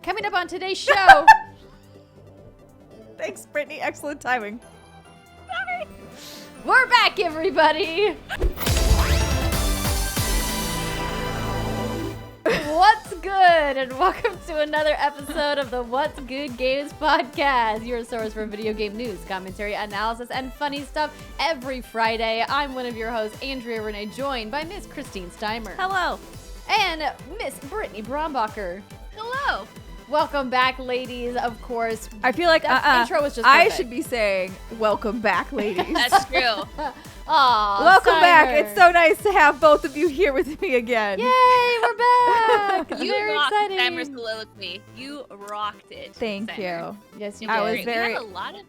Coming up on today's show. Thanks, Brittany. Excellent timing. Sorry. We're back, everybody. What's good? And welcome to another episode of the What's Good Games podcast, your source for video game news, commentary, analysis, and funny stuff every Friday. I'm one of your hosts, Andrea Renee, joined by Miss Christine Steimer. Hello. And Miss Brittany Brombacher. Hello. Welcome back, ladies. Of course, I feel like that intro was just I perfect. should be saying, welcome back, ladies. That's true. Aw, Welcome back. Steimer. It's so nice to have both of you here with me again. Yay, we're back. You Very rocked exciting. Steimer's soliloquy. You rocked it. Thank Steimer. you. Yes, you I did. was We very- had a lot of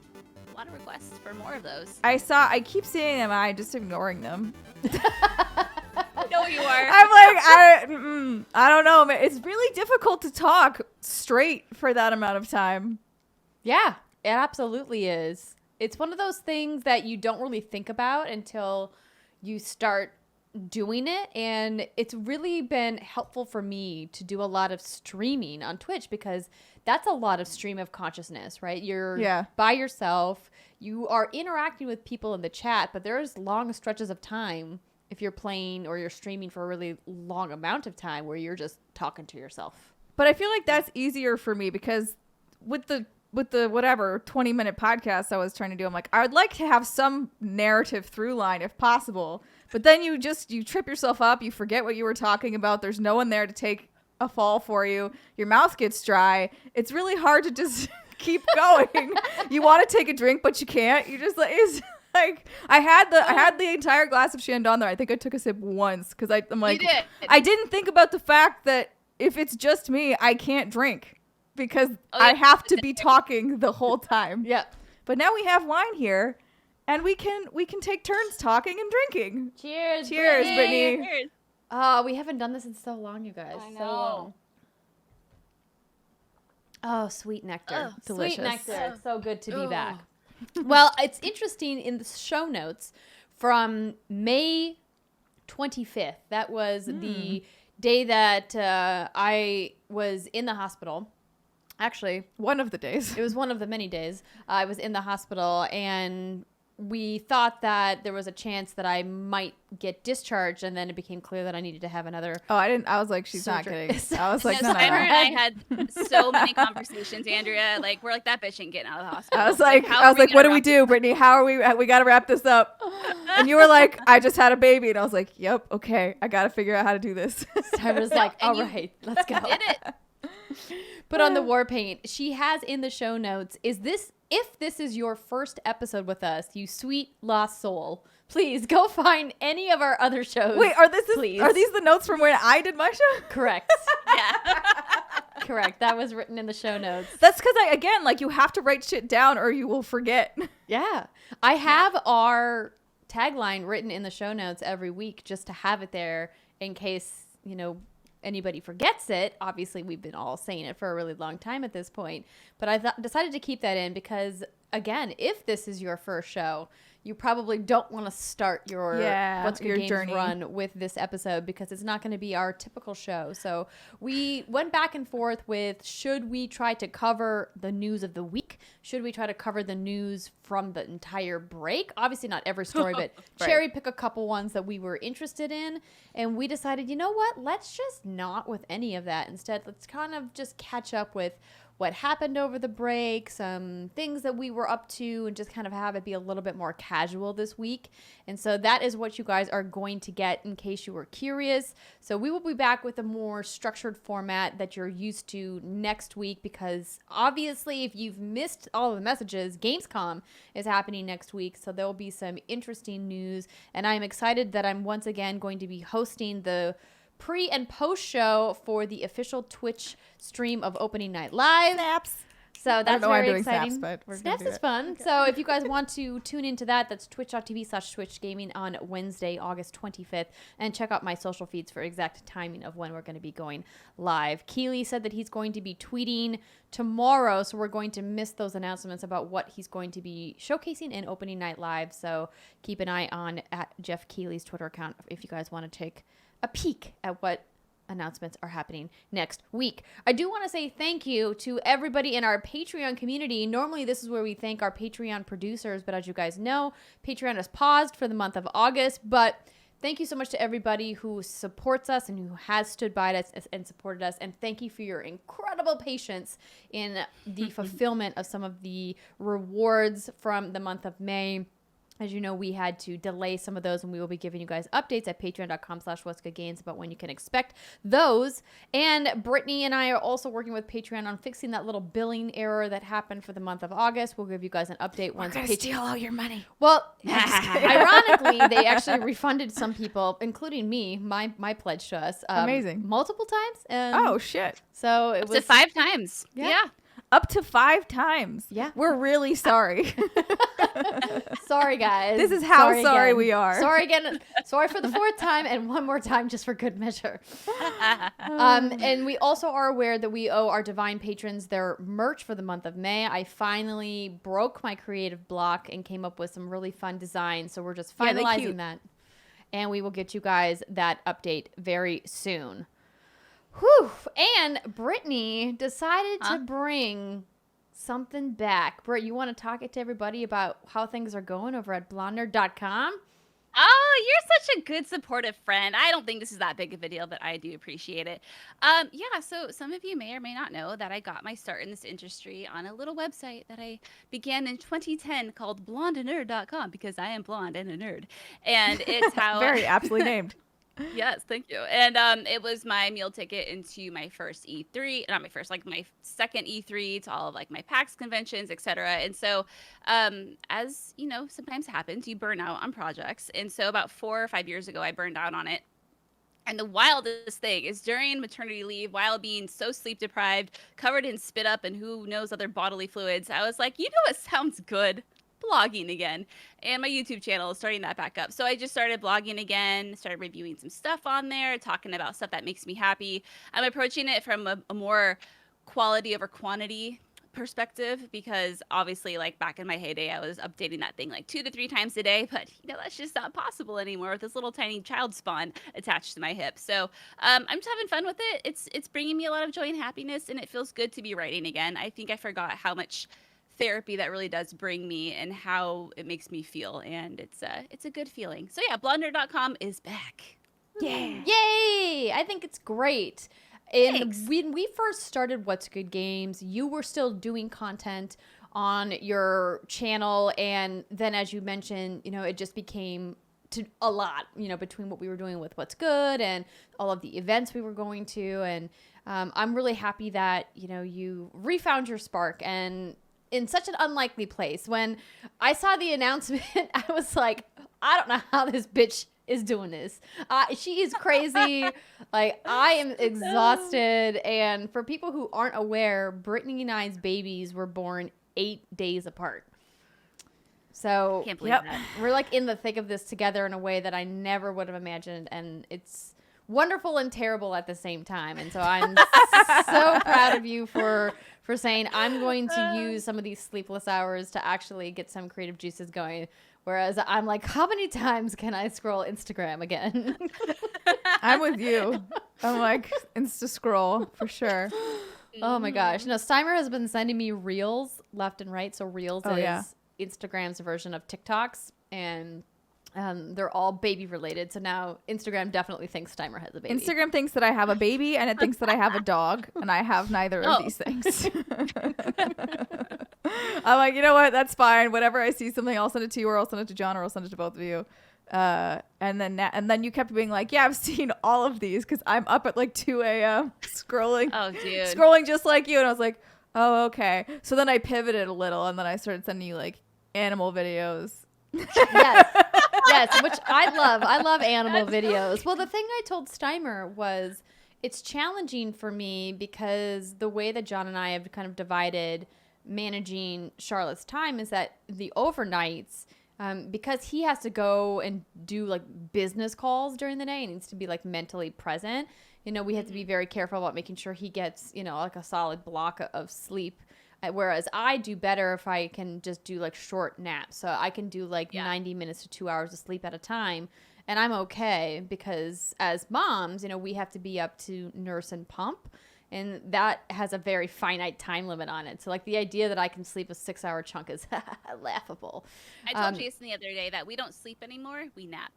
requests for more of those. I keep seeing them, I'm just ignoring them. I know you are. I'm like, I don't know, man. It's really difficult to talk straight for that amount of time. Yeah, it absolutely is. It's one of those things that you don't really think about until you start doing it. And it's really been helpful for me to do a lot of streaming on Twitch because that's a lot of stream of consciousness, right? You're by yourself. You are interacting with people in the chat, but there's long stretches of time if you're playing or you're streaming for a really long amount of time where you're just talking to yourself. But I feel like that's easier for me because with the whatever 20-minute podcast I was trying to do, I'm like, I would like to have some narrative through line if possible. But then you trip yourself up. You forget what you were talking about. There's no one there to take a fall for you. Your mouth gets dry. It's really hard to just keep going. You want to take a drink, but you can't. You just like, it's like I had the entire glass of Shandong there. I think I took a sip once because I'm like, You did. I didn't think about the fact that if it's just me, I can't drink because I have to be talking the whole time. Yeah. But now we have wine here, and we can take turns talking and drinking. Cheers. Cheers, Brittany. Brittany. Cheers. Oh, we haven't done this in so long, you guys. I know. So long. Oh, sweet nectar. Oh, delicious. Sweet nectar. It's so good to be Ugh. back. Well, it's interesting in the show notes from May 25th. That was the day that I was in the hospital. Actually, One of the days. it was one of the many days I was in the hospital, and we thought that there was a chance that I might get discharged, and then it became clear that I needed to have another. Oh, I didn't. I was like, she's not Surgery. kidding. I was like, No, no. Steimer and I had so many conversations, Andrea. Like, we're like, that bitch ain't getting out of the hospital. I was like, how are we what gonna do we wrap do, Brittany? How are we got to wrap this up. And you were like, I just had a baby. And I was like, yep, okay. I got to figure out how to do this. I was like, And all you right, let's go. Did it? But on the war paint, she has in the show notes, if this is your first episode with us, you sweet lost soul, please go find any of our other shows. Wait, please. are these the notes from when I did my show? Correct. Yeah. Correct. That was written in the show notes. That's because you have to write shit down or you will forget. Yeah. I have our tagline written in the show notes every week just to have it there in case, anybody forgets it. Obviously, we've been all saying it for a really long time at this point. But I decided to keep that in because, again, if this is your first show, you probably don't want to start your What's Good your Games journey run with this episode because it's not going to be our typical show. So we went back and forth with, should we try to cover the news of the week? Should we try to cover the news from the entire break? Obviously not every story, but Right. cherry pick a couple ones that we were interested in. And we decided, you know what? Let's just not with any of that. Instead, let's kind of just catch up with what happened over the break, some things that we were up to, and just kind of have it be a little bit more casual this week. And so that is what you guys are going to get in case you were curious. So we will be back with a more structured format that you're used to next week because obviously if you've missed all of the messages, Gamescom is happening next week. So there will be some interesting news. And I'm excited that I'm once again going to be hosting the pre and post show for the official Twitch stream of Opening Night Live. Snaps. So that's very doing exciting. snaps, but we're gonna Snaps do is it. fun. Okay. So if you guys want to tune into that, that's twitch.tv/Twitch Gaming on Wednesday, August 25th. And check out my social feeds for exact timing of when we're going to be going live. Keely said that he's going to be tweeting tomorrow, so we're going to miss those announcements about what he's going to be showcasing in Opening Night Live. So keep an eye on at Jeff Keely's Twitter account if you guys want to take a peek at what announcements are happening next week. I do want to say thank you to everybody in our Patreon community. Normally, this is where we thank our Patreon producers, but as you guys know, Patreon is paused for the month of August, but thank you so much to everybody who supports us and who has stood by us and supported us. And thank you for your incredible patience in the fulfillment of some of the rewards from the month of May. As you know, we had to delay some of those, and we will be giving you guys updates at patreon.com/what'sgoodgames about when you can expect those. And Brittany and I are also working with Patreon on fixing that little billing error that happened for the month of August. We'll give you guys an update once Patreon steal all your money. Well, ironically, they actually refunded some people, including me, my pledge to us. Amazing. Multiple times. And Oh, shit. so it Up was to 5 times. Yeah. Up to 5 times. Yeah. We're really sorry. Sorry, guys. This is how sorry again. we are. Sorry again. Sorry for the 4th time, and one more time just for good measure. And we also are aware that we owe our divine patrons their merch for the month of May. I finally broke my creative block and came up with some really fun designs. So we're just Yeah, they're finalizing cute. that. And we will get you guys that update very soon. Whew. And Brittany decided to bring something back. Britt, you want to talk it to everybody about how things are going over at blondnerd.com? Oh, you're such a good supportive friend. I don't think this is that big of a deal, but I do appreciate it. Yeah, so some of you may or may not know that I got my start in this industry on a little website that I began in 2010 called blondenerd.com because I am blonde and a nerd. And it's how Very aptly named. Yes, thank you. And it was my meal ticket into my first E3, not my first, like my second E3 to all of like my PAX conventions, etc. And so, as you know, sometimes happens, you burn out on projects. And so about 4 or 5 years ago, I burned out on it. And the wildest thing is during maternity leave, while being so sleep deprived, covered in spit up and who knows other bodily fluids, I was like, you know what sounds good? Blogging again. And my YouTube channel is starting that back up. So I just started blogging again, started reviewing some stuff on there, talking about stuff that makes me happy. I'm approaching it from a more quality over quantity perspective because obviously like back in my heyday I was updating that thing like 2 to 3 times a day, but you know that's just not possible anymore with this little tiny child spawn attached to my hip. So I'm just having fun with it. It's bringing me a lot of joy and happiness, and it feels good to be writing again. I think I forgot how much therapy that really does bring me and how it makes me feel, and it's a good feeling. So yeah, blonder.com is back. Yeah. Yay! I think it's great. And Thanks. when we first started What's Good Games, you were still doing content on your channel, and then as you mentioned, you know, it just became a lot, you know, between what we were doing with What's Good and all of the events we were going to, and I'm really happy that, you know, you refound your spark and in such an unlikely place. When I saw the announcement, I was like, I don't know how this bitch is doing this. She is crazy. Like, I am exhausted. And for people who aren't aware, Brittany and I's babies were born 8 days apart. So Can't believe that. we're like in the thick of this together in a way that I never would have imagined. And it's wonderful and terrible at the same time. And so I'm so proud of you for saying I'm going to use some of these sleepless hours to actually get some creative juices going. Whereas I'm like, how many times can I scroll Instagram again? I'm with you. I'm like, Insta scroll for sure. Oh my gosh. No, Steimer has been sending me reels left and right. So reels is yeah. Instagram's version of TikToks. And they're all baby related. So now Instagram definitely thinks Steimer has a baby. Instagram thinks that I have a baby and it thinks that I have a dog, and I have neither of these things. I'm like, you know what? That's fine. Whenever I see something, I'll send it to you, or I'll send it to John, or I'll send it to both of you. And then you kept being like, yeah, I've seen all of these because I'm up at like 2 a.m. scrolling. Oh, dude. Scrolling just like you. And I was like, oh, okay. So then I pivoted a little, and then I started sending you like animal videos. Yes. Yes, which I love. I love animal videos. Well, the thing I told Steimer was it's challenging for me because the way that John and I have kind of divided managing Charlotte's time is that the overnights, because he has to go and do like business calls during the day and needs to be like mentally present, you know, we have to be very careful about making sure he gets, you know, like a solid block of sleep. Whereas I do better if I can just do like short naps. So I can do like 90 minutes to 2 hours of sleep at a time. And I'm okay because as moms, we have to be up to nurse and pump. And that has a very finite time limit on it. So, like, the idea that I can sleep a 6-hour chunk is laughable. I told Jason the other day that we don't sleep anymore. We nap.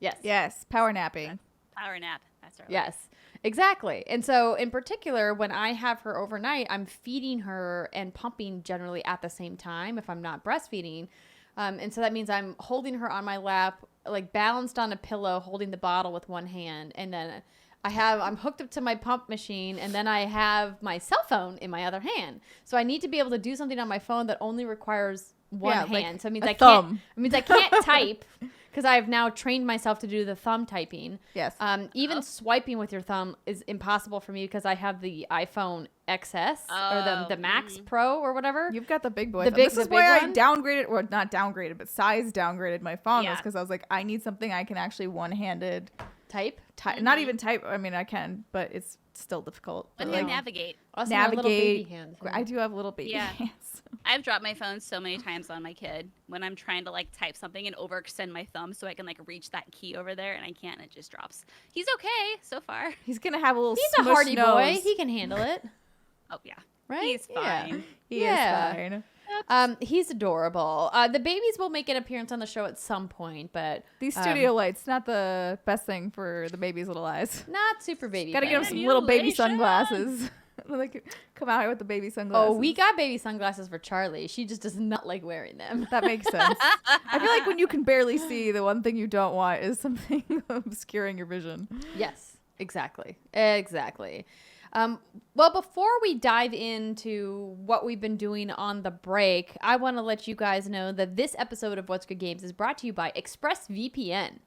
Yes. Yes. Power napping. Power nap. That's right. Yes, exactly. And so, in particular, when I have her overnight, I'm feeding her and pumping generally at the same time if I'm not breastfeeding. And so that means I'm holding her on my lap, like balanced on a pillow, holding the bottle with one hand. And then I'm hooked up to my pump machine, and then I have my cell phone in my other hand. So I need to be able to do something on my phone that only requires one hand. Like so it means I can't type because I've now trained myself to do the thumb typing. Yes. Even swiping with your thumb is impossible for me because I have the iPhone XS or the Max Pro or whatever. You've got the big boy. This is why I downgraded, or not downgraded, but size downgraded my phone. Yeah. Because I was like, I need something I can actually one-handed type. Not even type. I mean, I can, but it's still difficult. But navigate. Also navigate. Little baby hands, I do have little baby hands. I've dropped my phone so many times on my kid when I'm trying to like type something and overextend my thumb so I can like reach that key over there, and I can't, and it just drops. He's okay so far. He's gonna have a little. He's a hardy boy. He can handle it. Oh yeah, right. He's fine. He is fine. He's adorable. The babies will make an appearance on the show at some point, but these studio lights not the best thing for the baby's little eyes. Not super baby. Gotta get him some little baby sunglasses. Like, come out here with the baby sunglasses. Oh, we got baby sunglasses for Charlie. She just does not like wearing them. That makes sense. I feel like when you can barely see, the one thing you don't want is something obscuring your vision. Yes, exactly. Well, before we dive into what we've been doing on the break, I want to let you guys know that this episode of What's Good Games is brought to you by ExpressVPN.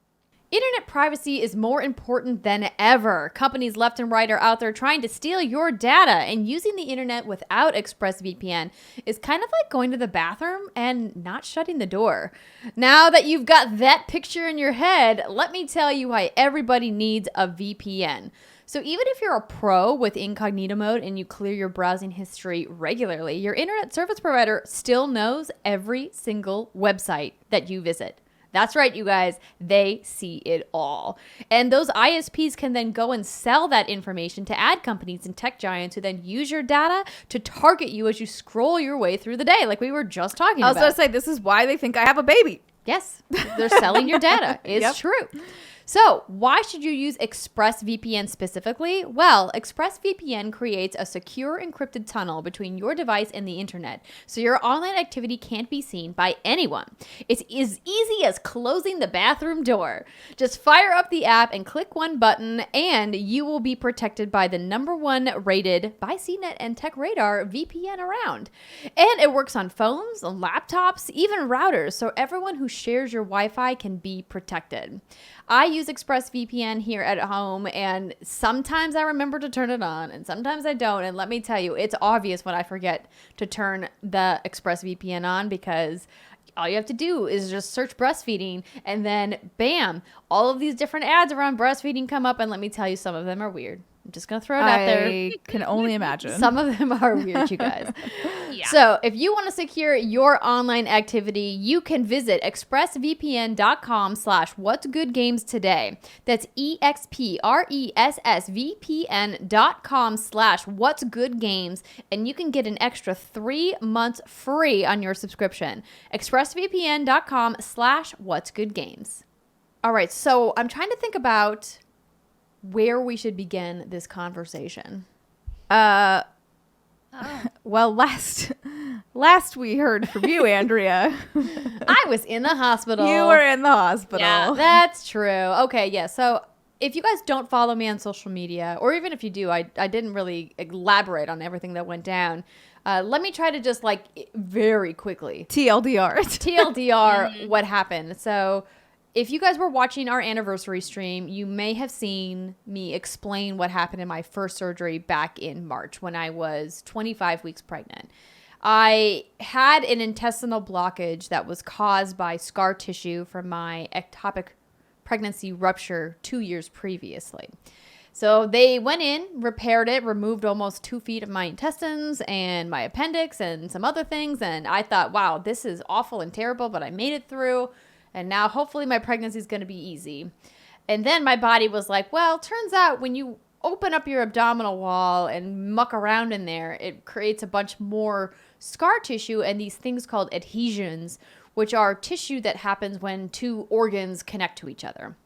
Internet privacy is more important than ever. Companies left and right are out there trying to steal your data, and using the internet without ExpressVPN is kind of like going to the bathroom and not shutting the door. Now that you've got that picture in your head, let me tell you why everybody needs a VPN. So even if you're a pro with incognito mode and you clear your browsing history regularly, your internet service provider still knows every single website that you visit. That's right, you guys. They see it all. And those ISPs can then go and sell that information to ad companies and tech giants who then use your data to target you as you scroll your way through the day, like we were just talking about. I was going to say, this is why they think I have a baby. Yes, they're selling your data. It's true. So why should you use ExpressVPN specifically? Well, ExpressVPN creates a secure encrypted tunnel between your device and the internet, so your online activity can't be seen by anyone. It's as easy as closing the bathroom door. Just fire up the app and click one button, and you will be protected by the #1 rated by CNET and Tech Radar VPN around. And it works on phones, on laptops, even routers, so everyone who shares your Wi-Fi can be protected. I use ExpressVPN here at home, and sometimes I remember to turn it on, and sometimes I don't. And let me tell you, it's obvious when I forget to turn the ExpressVPN on, because all you have to do is just search breastfeeding, and then bam, all of these different ads around breastfeeding come up, and let me tell you, some of them are weird. I'm just going to throw it out there. I can only imagine. Some of them are weird, you guys. So if you want to secure your online activity, you can visit expressvpn.com/whatsgoodgames today. That's expressvpn.com/whatsgoodgames, and you can get an extra 3 months free on your subscription. expressvpn.com/whatsgoodgames. All right, so I'm trying to think about where we should begin this conversation. Well, last we heard from you, Andrea. I was in the hospital. You were in the hospital. Yeah, that's true. Okay, yeah. So if you guys don't follow me on social media, or even if you do, I didn't really elaborate on everything that went down. Let me try to just very quickly. TLDR, what happened. So if you guys were watching our anniversary stream, you may have seen me explain what happened in my first surgery back in March when I was 25 weeks pregnant. I had an intestinal blockage that was caused by scar tissue from my ectopic pregnancy rupture 2 years previously. So they went in, repaired it, removed almost 2 feet of my intestines and my appendix and some other things. And I thought, wow, this is awful and terrible, but I made it through. And now hopefully my pregnancy is going to be easy. And then my body was like, well, turns out when you open up your abdominal wall and muck around in there, it creates a bunch more scar tissue and these things called adhesions, which are tissue that happens when two organs connect to each other.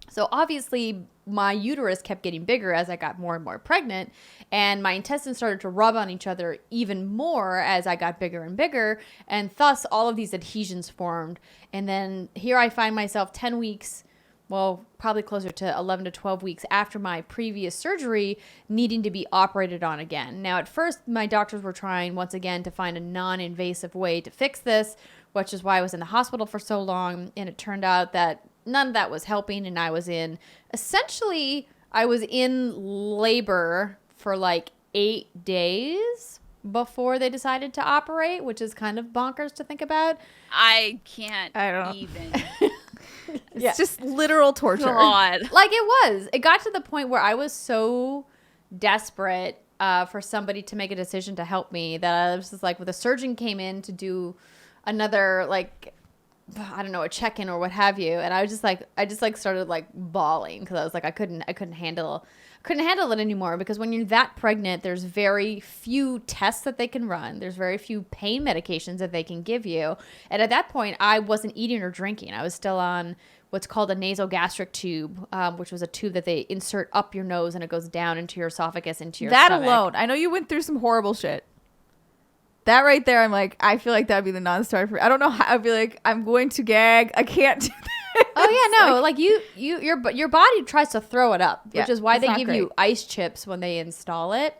So obviously my uterus kept getting bigger as I got more and more pregnant, and my intestines started to rub on each other even more as I got bigger and bigger, and thus all of these adhesions formed. And then here I find myself 10 weeks, well, probably closer to 11 to 12 weeks after my previous surgery, needing to be operated on again. Now, at first, my doctors were trying once again to find a non-invasive way to fix this, which is why I was in the hospital for so long, and it turned out that none of that was helping, and I was in labor for like 8 days before they decided to operate, which is kind of bonkers to think about. I can't don't even. It's just literal torture. God. Like it got to the point where I was so desperate for somebody to make a decision to help me that I was just like, when the surgeon came in to do another, like, I don't know, a check-in or what have you, and I just started like bawling because I was like, I couldn't handle it anymore, because when you're that pregnant, there's very few tests that they can run. There's very few pain medications that they can give you. And at that point, I wasn't eating or drinking. I was still on what's called a nasogastric tube, which was a tube that they insert up your nose and it goes down into your esophagus, into your stomach. Alone, I know you went through some horrible shit. That right there, I'm like, I feel like that would be the non-starter for me. I don't know how. I'd be like, I'm going to gag. I can't do that. Oh yeah, no, like your body tries to throw it up, which is why they give you ice chips when they install it.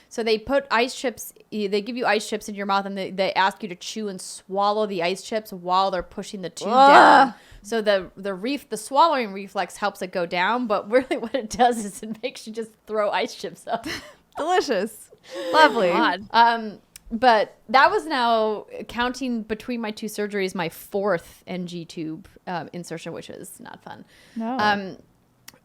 So they put ice chips. They give you ice chips in your mouth, and they ask you to chew and swallow the ice chips while they're pushing the tube down. So the swallowing reflex helps it go down, but really what it does is it makes you just throw ice chips up. Delicious, lovely. But that was now, counting between my two surgeries, my fourth NG tube insertion, which is not fun. No.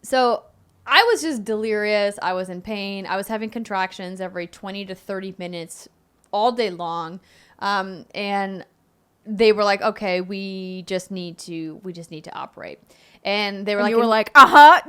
So I was just delirious. I was in pain. I was having contractions every 20 to 30 minutes all day long. And they were like, okay, we just need to operate. And they were like, you were like, yeah.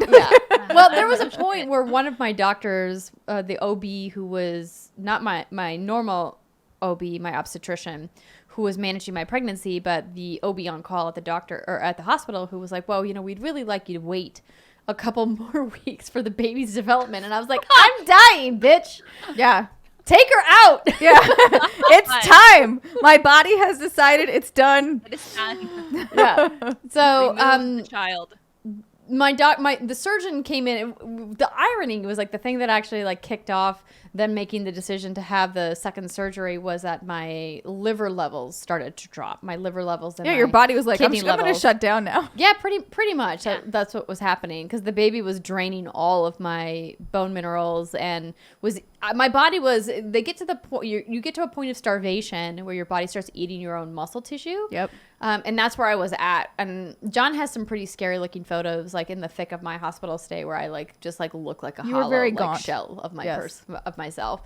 Well, there was a point where one of my doctors, the OB, who was not my normal OB, my obstetrician, who was managing my pregnancy, but the OB on call at the hospital, who was like, well, we'd really like you to wait a couple more weeks for the baby's development. And I was like, I'm dying, bitch. Yeah. Take her out. Yeah. It's time. My body has decided it's done. It's time. Yeah. So, the child. The surgeon came in. The irony was like the thing that actually like kicked off them making the decision to have the second surgery was that my liver levels started to drop. My liver levels. And your body was like, I'm going to shut down now. Yeah, pretty much. Yeah. That's what was happening, because the baby was draining all of my bone minerals, and my body was. They get to the point. You get to a point of starvation where your body starts eating your own muscle tissue. Yep. And that's where I was at. And John has some pretty scary looking photos, like in the thick of my hospital stay, where I just look like a hollow shell of of myself.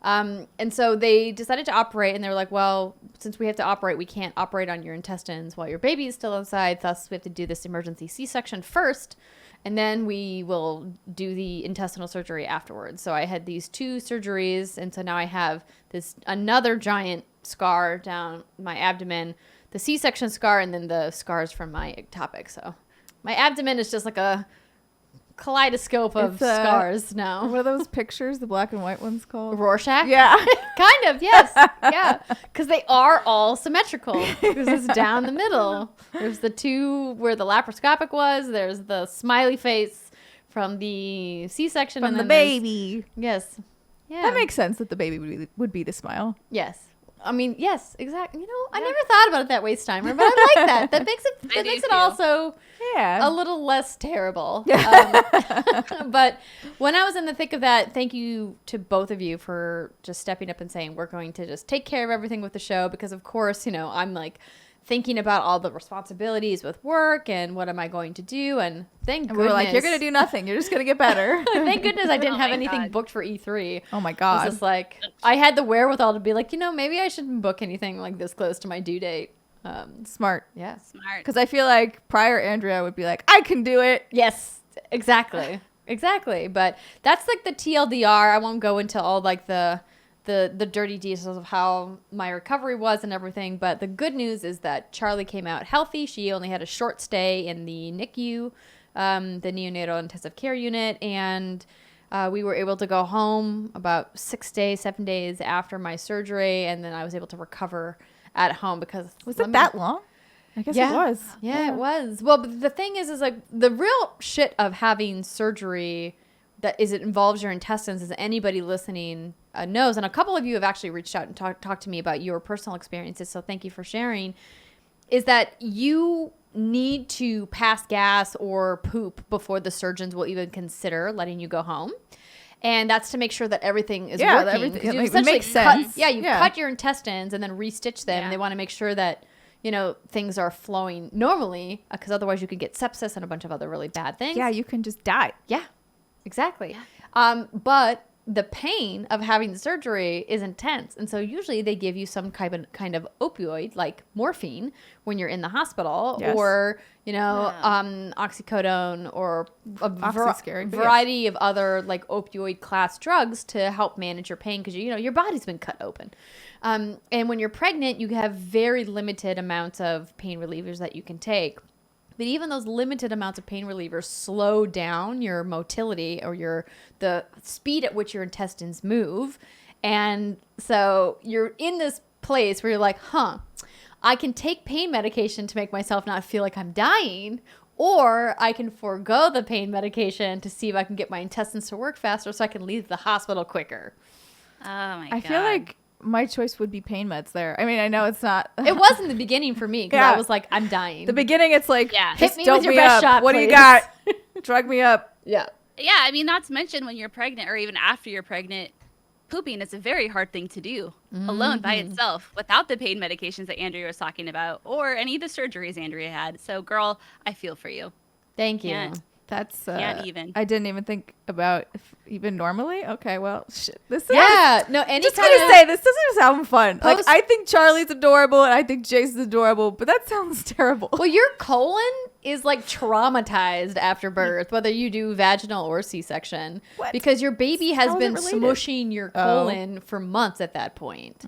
And so they decided to operate, and they were like, well, since we have to operate, we can't operate on your intestines while your baby is still inside. Thus, we have to do this emergency C-section first, and then we will do the intestinal surgery afterwards. So I had these 2 surgeries, and so now I have another giant scar down my abdomen, the C-section scar, and then the scars from my ectopic. So my abdomen is just like a kaleidoscope of scars now. What are those pictures, the black and white ones called? Rorschach? Yeah. Kind of, yes. Yeah. Because they are all symmetrical. Because it's down the middle. There's the 2 where the laparoscopic was. There's the smiley face from the C-section. From the baby. Yes. Yeah. That makes sense that the baby would be the smile. Yes. I mean, yes, exactly. I never thought about it that way, Steimer, but I like that. That makes it also a little less terrible. But when I was in the thick of that, thank you to both of you for just stepping up and saying, we're going to just take care of everything with the show, because of course, I'm like thinking about all the responsibilities with work and what am I going to do, and thank goodness. We were like, you're going to do nothing. You're just going to get better. Thank goodness I didn't have anything booked for E3. Oh my God. It was just like, I had the wherewithal to be like, maybe I shouldn't book anything like this close to my due date. Smart. Yeah. Smart. Because I feel like prior Andrea would be like, I can do it. Yes, exactly. Exactly. But that's like the TLDR. I won't go into all like the dirty details of how my recovery was and everything. But the good news is that Charlie came out healthy. She only had a short stay in the NICU, the neonatal intensive care unit. And we were able to go home about 7 days after my surgery. And then I was able to recover at home because... Was it that long? I guess it was. Yeah, it was. Well, but the thing is like the real shit of having surgery that is it involves your intestines, as anybody listening knows, and a couple of you have actually reached out and talked to me about your personal experiences, so thank you for sharing, is that you need to pass gas or poop before the surgeons will even consider letting you go home. And that's to make sure that everything is working. Everything You've makes sense. You cut your intestines and then restitch them. Yeah. They want to make sure that things are flowing normally, because otherwise you could get sepsis and a bunch of other really bad things. Yeah, you can just die. Yeah, exactly. Yeah. But the pain of having the surgery is intense. And so usually they give you some kind of opioid, like morphine, when you're in the hospital, or, oxycodone, or a variety of other like opioid class drugs to help manage your pain, because, your body's been cut open. And when you're pregnant, you have very limited amounts of pain relievers that you can take. But even those limited amounts of pain relievers slow down your motility, or the speed at which your intestines move. And so you're in this place where you're like, I can take pain medication to make myself not feel like I'm dying, or I can forego the pain medication to see if I can get my intestines to work faster so I can leave the hospital quicker. Oh my God. I feel like my choice would be pain meds there. I mean, I know it's not. It was in the beginning for me, because I was like, I'm dying. The beginning, it's like, hit me with your best shot, what please. do you got? Drug me up. Yeah. Yeah, I mean, not to mention when you're pregnant, or even after you're pregnant, pooping is a very hard thing to do alone by itself, without the pain medications that Andrea was talking about, or any of the surgeries Andrea had. So, girl, I feel for you. Thank you. Can't even. I didn't even think about even normally. Okay, well, shit. This is anytime. Just gonna say, this doesn't sound fun. Like, I think Charlie's adorable and I think Jason's adorable, but that sounds terrible. Well, your colon is like traumatized after birth, whether you do vaginal or C-section, because your baby has been smushing your colon for months at that point.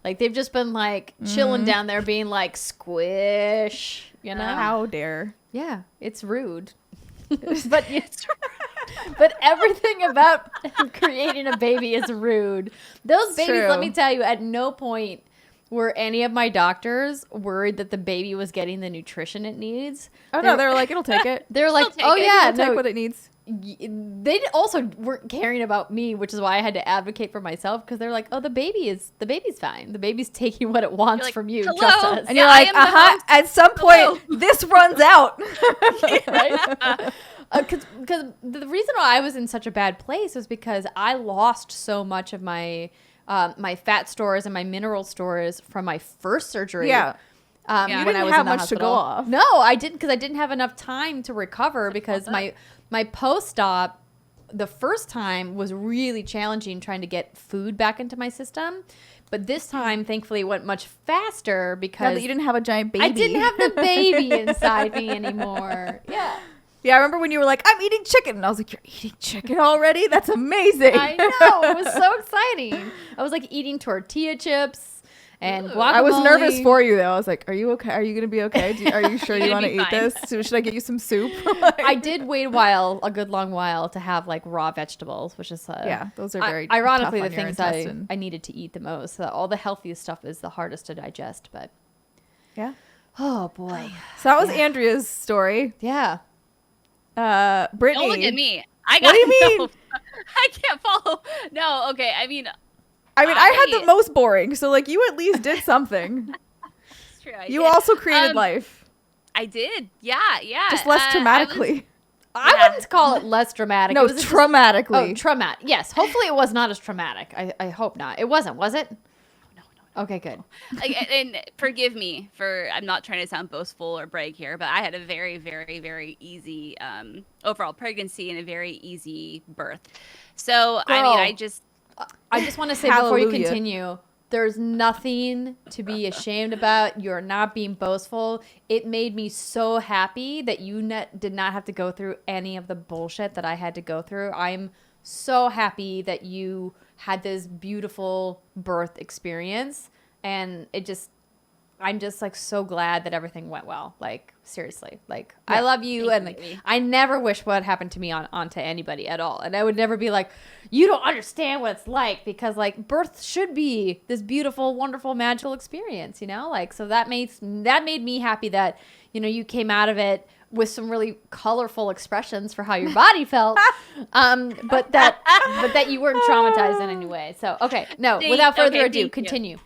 Like, they've just been like chilling down there, being like, squish. How dare? Yeah, it's rude. but everything about creating a baby is rude. Those babies, let me tell you, at no point were any of my doctors worried that the baby was getting the nutrition it needs. No, they're like, it'll take it. They're like, it'll take what it needs. They also weren't caring about me, which is why I had to advocate for myself, because they're like, the baby's fine. The baby's taking what it wants from you. Hello? Trust us. And you're like, at some point, this runs out. Right? Because the reason why I was in such a bad place was because I lost so much of my my fat stores and my mineral stores from my first surgery. Yeah. You didn't have much to go off. No, I didn't, because I didn't have enough time to recover, because my post-op, the first time, was really challenging trying to get food back into my system. But this time, thankfully, it went much faster, because now that you didn't have a giant baby. I didn't have the baby inside me anymore. Yeah. Yeah, I remember when you were like, I'm eating chicken. And I was like, you're eating chicken already? That's amazing. I know. It was so exciting. I was like eating tortilla chips and guacamole. I was nervous for you, though. I was like, are you okay? Are you going to be okay? Are you sure you want to eat this? So should I get you some soup? I did wait a good long while to have like raw vegetables, which is those are very ironically tough the on your things I needed to eat the most. All the healthiest stuff is the hardest to digest, but yeah. Oh boy. So that was Andrea's story. Yeah. Brittany. Don't look at me. What do you mean? I can't follow. No, okay. I mean, I had the most boring. So like, you at least did something. It's true. You also created life. I did. Yeah. Just less traumatically. I wouldn't call it less dramatic. No, it was traumatically. Traumatic. Yes. Hopefully it was not as traumatic. I hope not. It wasn't, was it? Okay, good. And forgive me for, I'm not trying to sound boastful or brag here, but I had a very, very, very easy overall pregnancy and a very easy birth. So, Girl, I mean, I just want to say before you continue, There's nothing to be ashamed about. You're not being boastful. It made me so happy that you did not have to go through any of the bullshit that I had to go through. I'm so happy that you had this beautiful birth experience. And I'm just like so glad that everything went well. Like seriously, like Yeah, I love you, and like, you. I never wish what happened to me onto anybody at all. And I would never be like, you don't understand what it's like, because like birth should be this beautiful, wonderful, magical experience, you know? Like, so that made me happy that, you know, you came out of it with some really colorful expressions for how your body felt, but that you weren't traumatized in any way. So okay, no, without further ado, continue.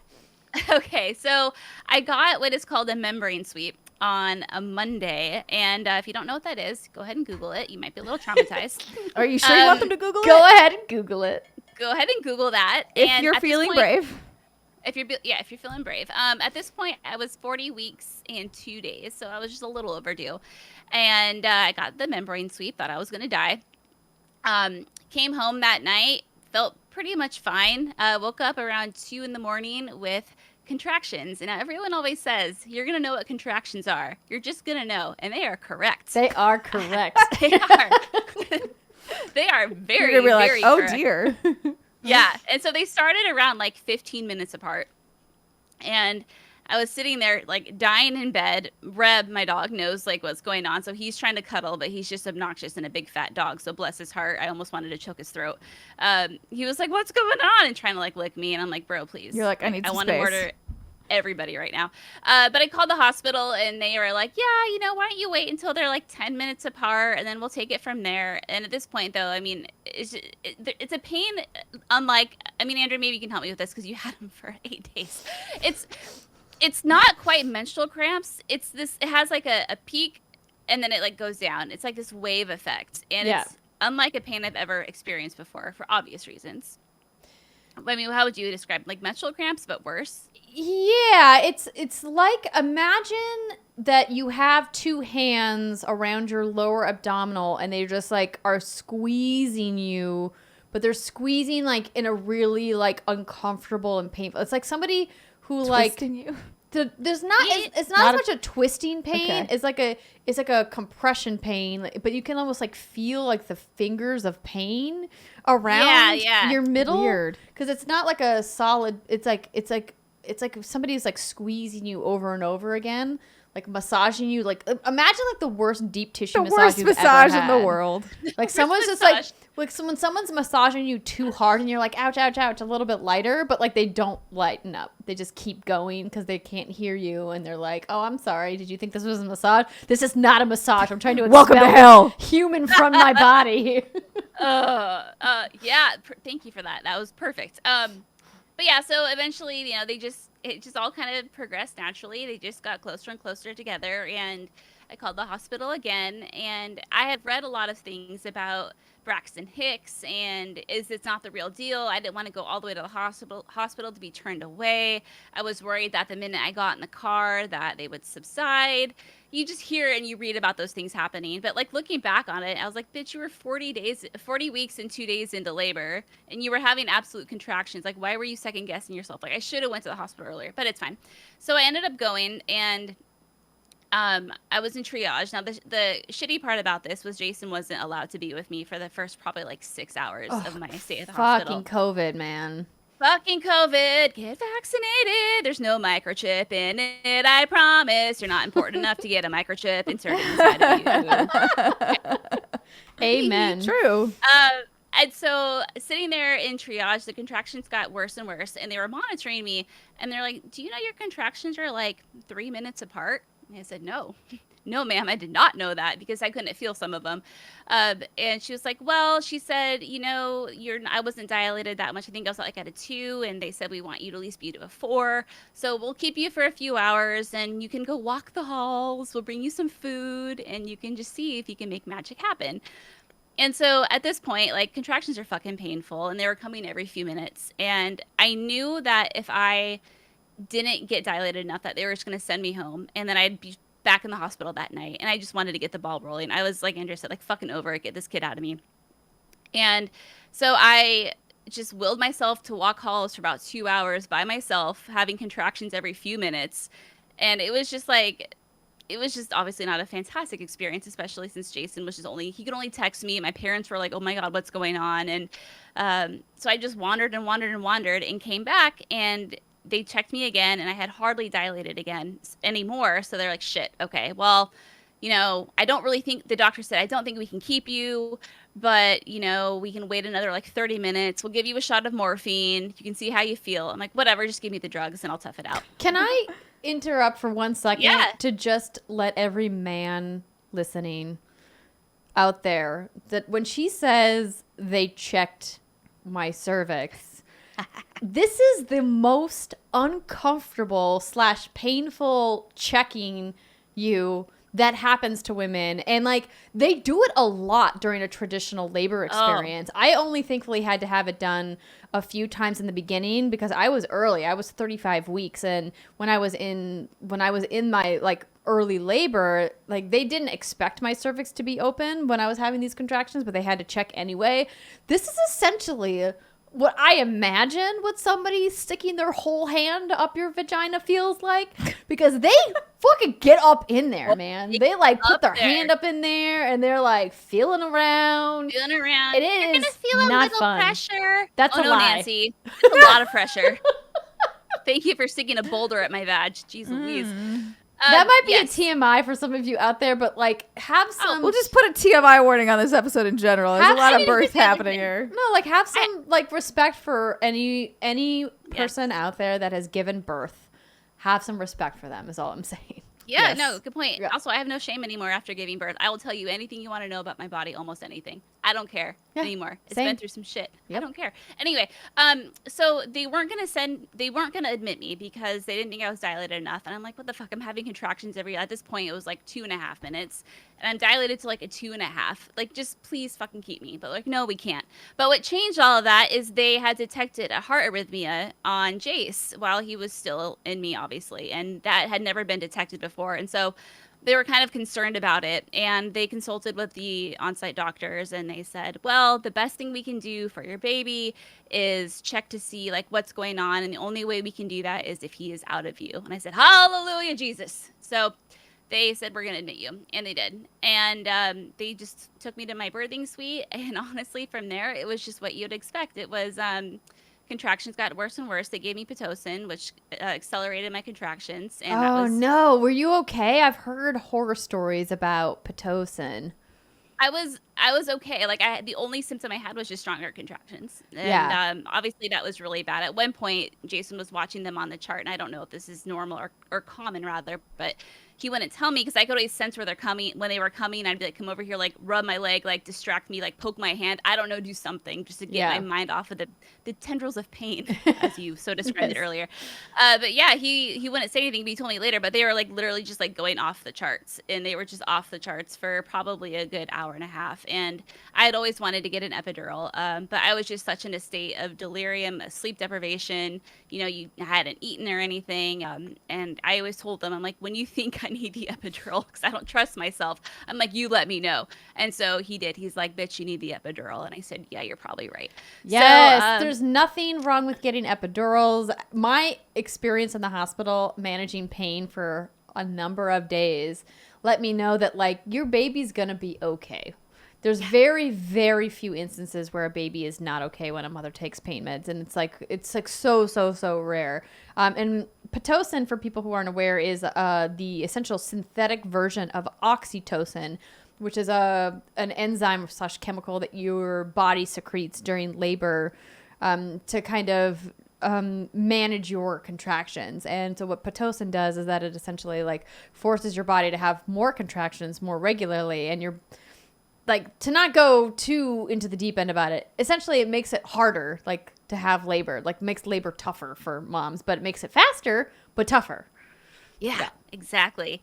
Okay, so I got what is called a membrane sweep on a Monday, and if you don't know what that is, go ahead and Google it. You might be a little traumatized. Are you sure you want them to Google it? Go ahead and Google it. Go ahead and Google that. If and you're feeling brave. If you're feeling brave. At this point, I was 40 weeks and 2 days, so I was just a little overdue. And I got the membrane sweep, thought I was going to die. Came home that night, felt pretty much fine. Woke up around 2 in the morning with contractions. And everyone always says, you're going to know what contractions are. You're just going to know. And they are correct. They are correct. They are. They are very, You're gonna be very like, oh correct. dear. Yeah. And so they started around like 15 minutes apart. And I was sitting there like dying in bed. Reb, my dog, knows like what's going on. So he's trying to cuddle, but he's just obnoxious and a big fat dog. So bless his heart. I almost wanted to choke his throat. He was like, what's going on? And trying to like lick me. And I'm like, bro, please. You're like, I need some want to space. murder everybody right now. But I called the hospital and they were like, yeah, you know, why don't you wait until they're like 10 minutes apart and then we'll take it from there. And at this point though, I mean, it's a pain unlike, I mean, Andrea, maybe you can help me with this because you had them for 8 days. It's not quite menstrual cramps. It has like a peak and then it like goes down. It's like this wave effect. And it's unlike a pain I've ever experienced before for obvious reasons. I mean, how would you describe like menstrual cramps, but worse? Yeah, it's like, imagine that you have two hands around your lower abdominal and they just like are squeezing you, but they're squeezing like in a really like uncomfortable and painful. It's like somebody who Twisting you. There's not it's not as much a twisting pain. Okay. It's like a compression pain, but you can almost like feel like the fingers of pain around your middle. Weird. Because it's not like a solid. It's like if somebody's like squeezing you over and over again, like massaging you. Like imagine like the worst deep tissue massage you've massage ever in had. the world. Like someone's just like when someone's massaging you too hard and you're like, ouch, ouch, ouch, a little bit lighter, but like they don't lighten up. They just keep going because they can't hear you and they're like, oh, I'm sorry. Did you think this was a massage? This is not a massage. I'm trying to Welcome to expel hell. human from my body. Yeah. Thank you for that. That was perfect. But yeah, so eventually, you know, it just all kind of progressed naturally. They just got closer and closer together, and I called the hospital again, and I had read a lot of things about Braxton Hicks, and it's not the real deal. I didn't want to go all the way to the hospital to be turned away. I was worried that the minute I got in the car that they would subside. You just hear and you read about those things happening. But like looking back on it, I was like, bitch, you were 40 weeks and 2 days into labor and you were having absolute contractions. Like, why were you second guessing yourself? Like, I should have went to the hospital earlier, but it's fine. So I ended up going and I was in triage. Now, the shitty part about this was Jason wasn't allowed to be with me for the first probably like 6 hours of my stay at the hospital. Fucking COVID, man. Fucking COVID, get vaccinated. There's no microchip in it, I promise. You're not important enough to get a microchip inserted inside of you. Amen. True. And so sitting there in triage, the contractions got worse and worse, and they were monitoring me, and they're like, do you know your contractions are like 3 minutes apart? And I said, no. No, ma'am, I did not know that because I couldn't feel some of them. And she was like, well, she said, you know, I wasn't dilated that much. I think I was like at a 2, and they said we want you to at least be to a 4. So we'll keep you for a few hours, and you can go walk the halls. We'll bring you some food, and you can just see if you can make magic happen. And so at this point, like, contractions are fucking painful, and they were coming every few minutes. And I knew that if I didn't get dilated enough that they were just going to send me home, and then I'd be back in the hospital that night, and I just wanted to get the ball rolling. I was like Andrea said, like fucking over it, get this kid out of me. And so I just willed myself to walk halls for about 2 hours by myself, having contractions every few minutes. And it was just like, it was just obviously not a fantastic experience, especially since Jason was just he could only text me. My parents were like, oh my God, what's going on? And so I just wandered and wandered and wandered and came back, and they checked me again, and I had hardly dilated again anymore. So they're like, shit, okay, well, I don't really think, the doctor said, I don't think we can keep you, but, we can wait another like 30 minutes. We'll give you a shot of morphine. You can see how you feel. I'm like, whatever, just give me the drugs and I'll tough it out. Can I interrupt for 1 second Yeah. to just let every man listening out there that when she says they checked my cervix, this is the most uncomfortable / painful checking you that happens to women. And like, they do it a lot during a traditional labor experience. I only thankfully had to have it done a few times in the beginning because I was early. I was 35 weeks. And when I was in my like early labor, like they didn't expect my cervix to be open when I was having these contractions, but they had to check anyway. This is essentially what I imagine what somebody sticking their whole hand up your vagina feels like, because they fucking get up in there, man. They like put their hand up in there and they're like feeling around. It is. You're gonna feel a not little fun. pressure. That's a lie. Nancy. It's a lot of pressure. Thank you for sticking a boulder at my vag. Jeez Louise. That might be yes. a TMI for some of you out there, but like have some. We'll just put a TMI warning on this episode in general. There's a lot of birth happening here. No, like have some like respect for any person out there that has given birth. Have some respect for them is all I'm saying. Yeah, Yes. no, good point. Yeah. Also, I have no shame anymore after giving birth. I will tell you anything you want to know about my body, almost anything. I don't care anymore. It's same. been through some shit. Yep. I don't care. Anyway, so they weren't gonna admit me because they didn't think I was dilated enough. And I'm like, what the fuck? I'm having contractions at this point, it was like 2.5 minutes. And I'm dilated to like a 2.5. Like, just please fucking keep me. But like, no, we can't. But what changed all of that is they had detected a heart arrhythmia on Jace while he was still in me, obviously. And that had never been detected before. And so they were kind of concerned about it, and they consulted with the on-site doctors, and they said, well, the best thing we can do for your baby is check to see like what's going on, and the only way we can do that is if he is out of you. And I said, hallelujah, Jesus. So they said, we're going to admit you, and they did. And they just took me to my birthing suite, and honestly, from there, it was just what you'd expect. It was contractions got worse and worse. They gave me Pitocin, which accelerated my contractions. And that was, no, were you okay? I've heard horror stories about Pitocin. I was okay. Like the only symptom I had was just stronger contractions. And obviously that was really bad. At one point, Jason was watching them on the chart, and I don't know if this is normal or common rather, but he wouldn't tell me because I could always sense where they're coming. When they were coming, I'd be like, come over here, like rub my leg, like distract me, like poke my hand. I don't know, do something just to get my mind off of the tendrils of pain, as you so described it earlier. But yeah, he wouldn't say anything, but he told me later. But they were like literally just like going off the charts, and they were just off the charts for probably a good hour and a half. And I had always wanted to get an epidural, but I was just such in a state of delirium, sleep deprivation. I hadn't eaten or anything. And I always told them, I'm like, when you think I need the epidural, because I don't trust myself, I'm like, you let me know. And so he did. He's like, bitch, you need the epidural. And I said, yeah, you're probably right. Yes, so, there's nothing wrong with getting epidurals. My experience in the hospital managing pain for a number of days let me know that like your baby's gonna be okay. There's very, very few instances where a baby is not okay when a mother takes pain meds, and it's like so rare. And Pitocin, for people who aren't aware, is the essential synthetic version of oxytocin, which is an enzyme / chemical that your body secretes during labor to kind of manage your contractions. And so what Pitocin does is that it essentially like forces your body to have more contractions more regularly, and you're like, to not go too into the deep end about it, essentially it makes it harder, like, to have labor. Like, makes labor tougher for moms, but it makes it faster, but tougher. Yeah, exactly.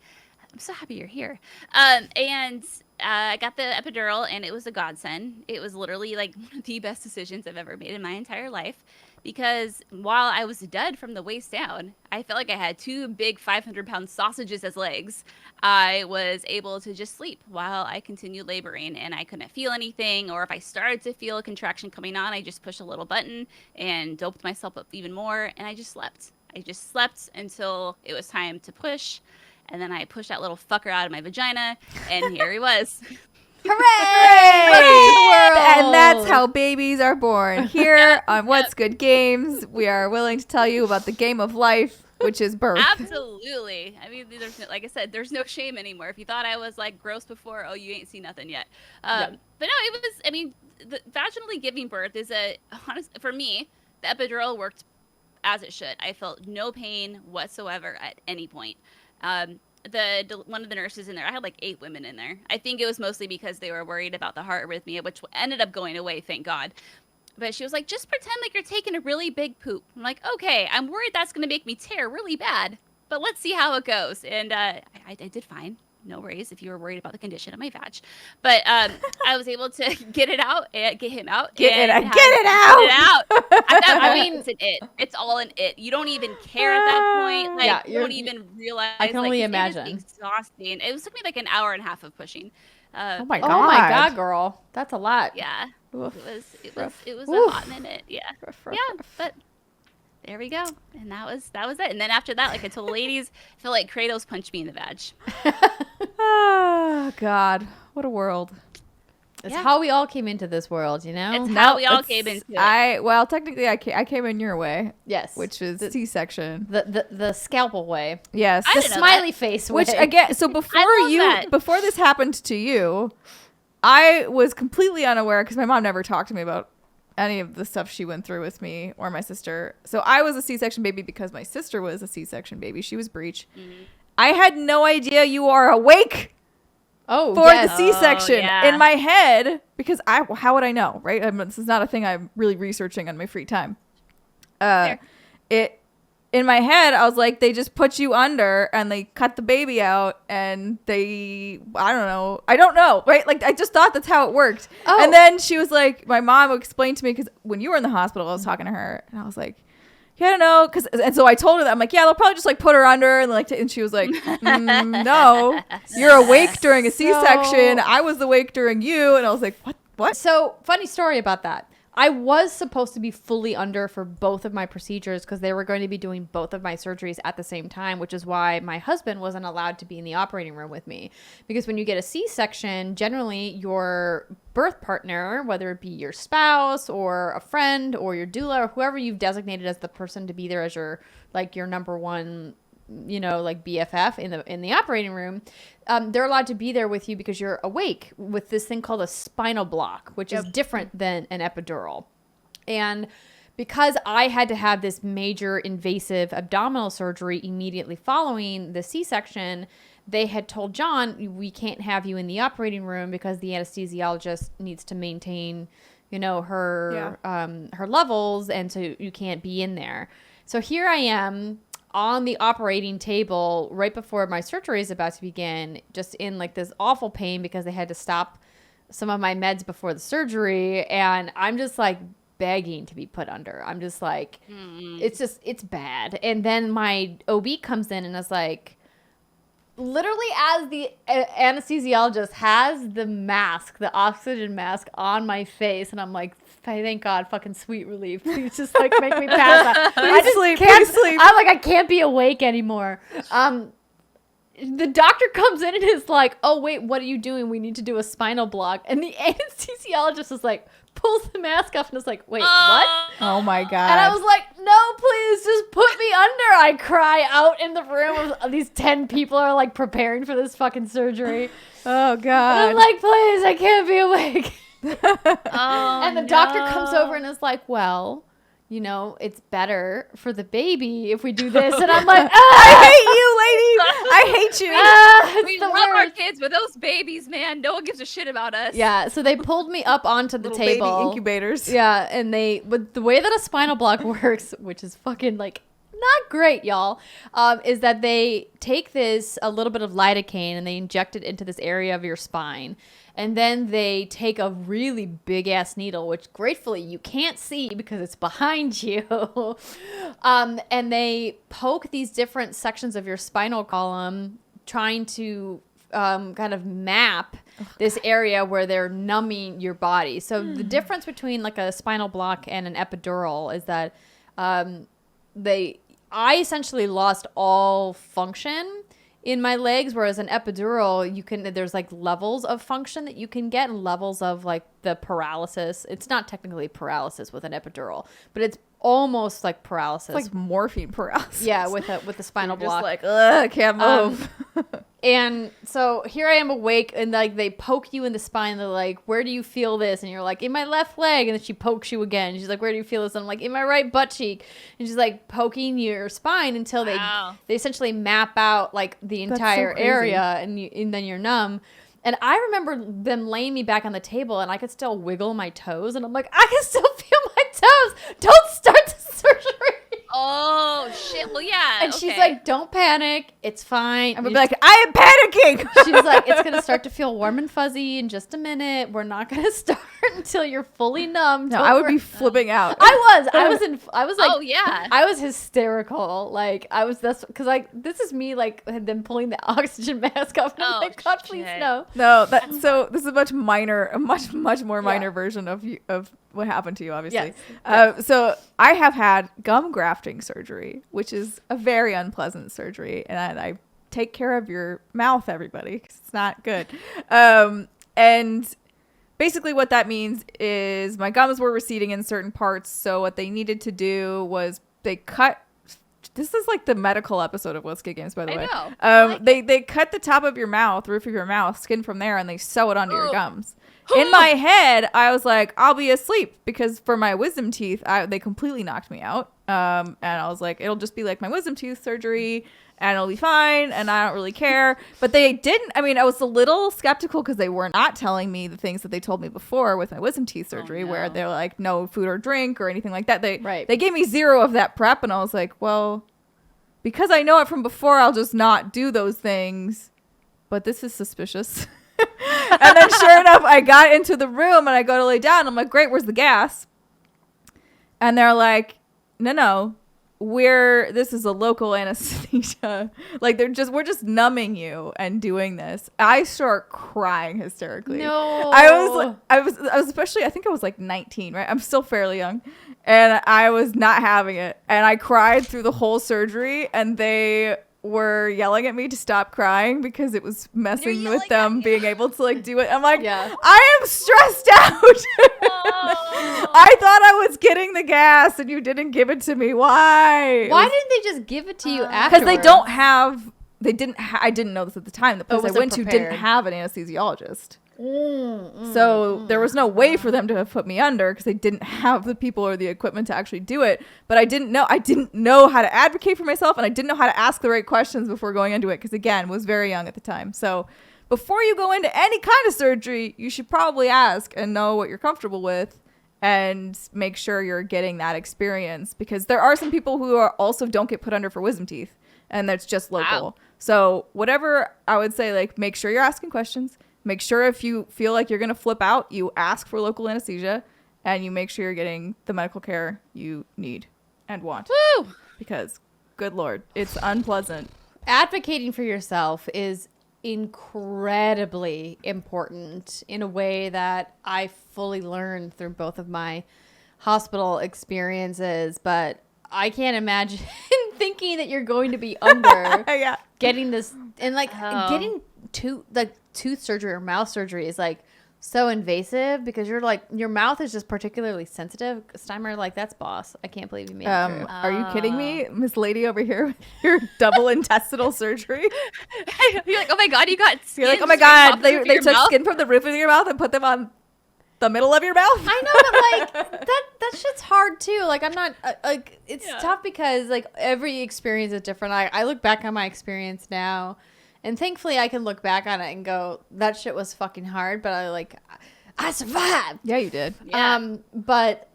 I'm so happy you're here. And I got the epidural, and it was a godsend. It was literally, like, one of the best decisions I've ever made in my entire life because while I was dead from the waist down, I felt like I had 2 big 500-pound sausages as legs. I was able to just sleep while I continued laboring, and I couldn't feel anything. Or if I started to feel a contraction coming on, I just pushed a little button and doped myself up even more, and I just slept. I just slept until it was time to push, and then I pushed that little fucker out of my vagina, and here he was. Hooray! And that's how babies are born. Here on What's Good Games, we are willing to tell you about the game of life, which is birth. Absolutely. I mean, there's no, like I said, there's no shame anymore. If you thought I was like gross before, oh, you ain't seen nothing yet. But no, it was. I mean, vaginally giving birth is for me, the epidural worked as it should. I felt no pain whatsoever at any point. One of the nurses in there, I had like 8 women in there. I think it was mostly because they were worried about the heart arrhythmia, which ended up going away, thank God. But she was like, just pretend like you're taking a really big poop. I'm like, okay, I'm worried that's going to make me tear really bad, but let's see how it goes. And I did fine. No worries if you were worried about the condition of my vag. But I was able to get it out and get him out. Get it out. I mean, it's an it. It's all an it. You don't even care at that point. Like, you don't even realize. I can only imagine. It is exhausting. It took me like an hour and a half of pushing. Oh my god. Oh my god, girl. That's a lot. Yeah. Oof. It was a hot minute. Yeah. But there we go. And that was it. And then after that, like I told the ladies, I feel like Kratos punched me in the vag. Oh God, what a world! It's how we all came into this world, you know. It's how we all came into it. Well, technically, I came in your way. Yes, which is C-section. The scalpel way. Yes, the smiley face way. Which again, so before this happened to you, I was completely unaware because my mom never talked to me about any of the stuff she went through with me or my sister. So I was a C-section baby because my sister was a C-section baby. She was breech. Mm-hmm. I had no idea you are awake for the C-section in my head because how would I know, right? This is not a thing I'm really researching on my free time. In my head, I was like, they just put you under and they cut the baby out and I don't know, right? Like, I just thought that's how it worked. Oh. And then she was like, my mom explained to me, because when you were in the hospital, I was talking to her and I was like, yeah, I don't know. And so I told her that. I'm like, yeah, they'll probably just like put her under. And she was like, no, you're awake during a C-section. I was awake during you. And I was like, what? So funny story about that. I was supposed to be fully under for both of my procedures because they were going to be doing both of my surgeries at the same time, which is why my husband wasn't allowed to be in the operating room with me. Because when you get a C-section, generally your birth partner, whether it be your spouse or a friend or your doula or whoever you've designated as the person to be there as your number one, like BFF in the operating room, they're allowed to be there with you because you're awake with this thing called a spinal block, which is different than an epidural. And because I had to have this major invasive abdominal surgery immediately following the C-section, they had told John, we can't have you in the operating room because the anesthesiologist needs to maintain, her levels, and so you can't be in there. So here I am on the operating table right before my surgery is about to begin, just in like this awful pain because they had to stop some of my meds before the surgery. And I'm just like begging to be put under. I'm just like, it's bad. And then my OB comes in and is like, literally as the anesthesiologist has the mask, the oxygen mask on my face. And I'm like, thank God, fucking sweet relief. Please just like make me pass out. Please sleep. I'm like, I can't be awake anymore. The doctor comes in and is like, oh, wait, what are you doing? We need to do a spinal block. And the anesthesiologist is like, pulls the mask off and is like, wait, what? Oh my God. And I was like, no, please just put me under. I cry out in the room. These 10 people are like preparing for this fucking surgery. Oh God. And I'm like, please, I can't be awake. And the doctor comes over and is like, well, it's better for the baby if we do this. And I'm like, I hate you, lady. I hate you. We love our kids, but those babies, man, no one gives a shit about us. Yeah, so they pulled me up onto the table. Baby incubators. Yeah, and but the way that a spinal block works, which is fucking like not great, y'all, is that they take a little bit of lidocaine and they inject it into this area of your spine. And then they take a really big ass needle, which gratefully you can't see because it's behind you. And they poke these different sections of your spinal column, trying to kind of map this area where they're numbing your body. So the difference between like a spinal block and an epidural is that I essentially lost all function in my legs, whereas an epidural, there's like levels of function that you can get and levels of like the paralysis. It's not technically paralysis with an epidural, but it's almost like paralysis. It's like morphine paralysis. Yeah, with a spinal block. Just like, ugh, can't move. And so here I am awake, and like they poke you in the spine. They're like, "Where do you feel this?" And you're like, "In my left leg." And then she pokes you again. She's like, "Where do you feel this?" And I'm like, "In my right butt cheek." And she's like poking your spine until they essentially map out like the entire area, and then you're numb. And I remember them laying me back on the table, and I could still wiggle my toes. And I'm like, I can still feel my toes. Don't start the surgery. Oh, shit. Well, yeah. And she's like, don't panic. It's fine. I'm gonna be like, I am panicking. She's like, it's going to start to feel warm and fuzzy in just a minute. We're not going to start until you're fully numb. No, I would be flipping out. I was like, oh, yeah. I was hysterical. Like, because like, this is me, like, had them pulling the oxygen mask off. And I'm like, God, please, no. No, so this is a much more minor version of what happened to you, obviously. Yes. So I have had gum grafting surgery, which is a very unpleasant surgery, and I take care of your mouth, everybody, because it's not good. And basically what that means is my gums were receding in certain parts, so what they needed to do was they cut. This is like the medical episode of Let's Get Games, by the way. I know. They cut the top of your mouth, roof of your mouth, skin from there, and they sew it onto your gums. In my head, I was like, I'll be asleep, because for my wisdom teeth, they completely knocked me out. And I was like, it'll just be like my wisdom tooth surgery, and it'll be fine, and I don't really care. But they didn't. I mean, I was a little skeptical because they were not telling me the things that they told me before with my wisdom teeth surgery, where they're like, no food or drink or anything like that. They gave me zero of that prep, and I was like, well, because I know it from before, I'll just not do those things. But this is suspicious. And then sure enough, I got into the room and I go to lay down. I'm like, great, where's the gas? And they're like, no, this is a local anesthesia. Like we're just numbing you and doing this. I start crying hysterically. No. I was especially, I think I was like 19, right? I'm still fairly young. And I was not having it. And I cried through the whole surgery, and they were yelling at me to stop crying because it was messing with them being able to like do it. I'm like, I am stressed out. I thought I was getting the gas and you didn't give it to me. Why? Didn't they just give it to you after? Because I didn't know this at the time. The place I went to didn't have an anesthesiologist. So there was no way for them to have put me under because they didn't have the people or the equipment to actually do it. But I didn't know how to advocate for myself, and I didn't know how to ask the right questions before going into it because, again, was very young at the time. So before you go into any kind of surgery, you should probably ask and know what you're comfortable with and make sure you're getting that experience, because there are some people who also don't get put under for wisdom teeth, and that's just local. Wow. So whatever, I would say, like, make sure you're asking questions. Make sure if you feel like you're going to flip out, you ask for local anesthesia, and you make sure you're getting the medical care you need and want. Woo! Because, good Lord, it's unpleasant. Advocating for yourself is incredibly important in a way that I fully learned through both of my hospital experiences, but I can't imagine thinking that you're going to be under getting this, and like getting tooth surgery or mouth surgery is like so invasive because you're like, your mouth is just particularly sensitive. Steimer, like, that's boss. I can't believe you made it through. Are you kidding me? Miss Lady over here with your double intestinal surgery. You're like, oh my God, you got skin. You're like, oh my God, they took skin from the roof of your mouth and put them on the middle of your mouth. I know, but like that shit's hard too. Like, I'm not like, it's tough because like every experience is different. I look back on my experience now, and thankfully I can look back on it and go, that shit was fucking hard, but I survived. Yeah, you did. Yeah. But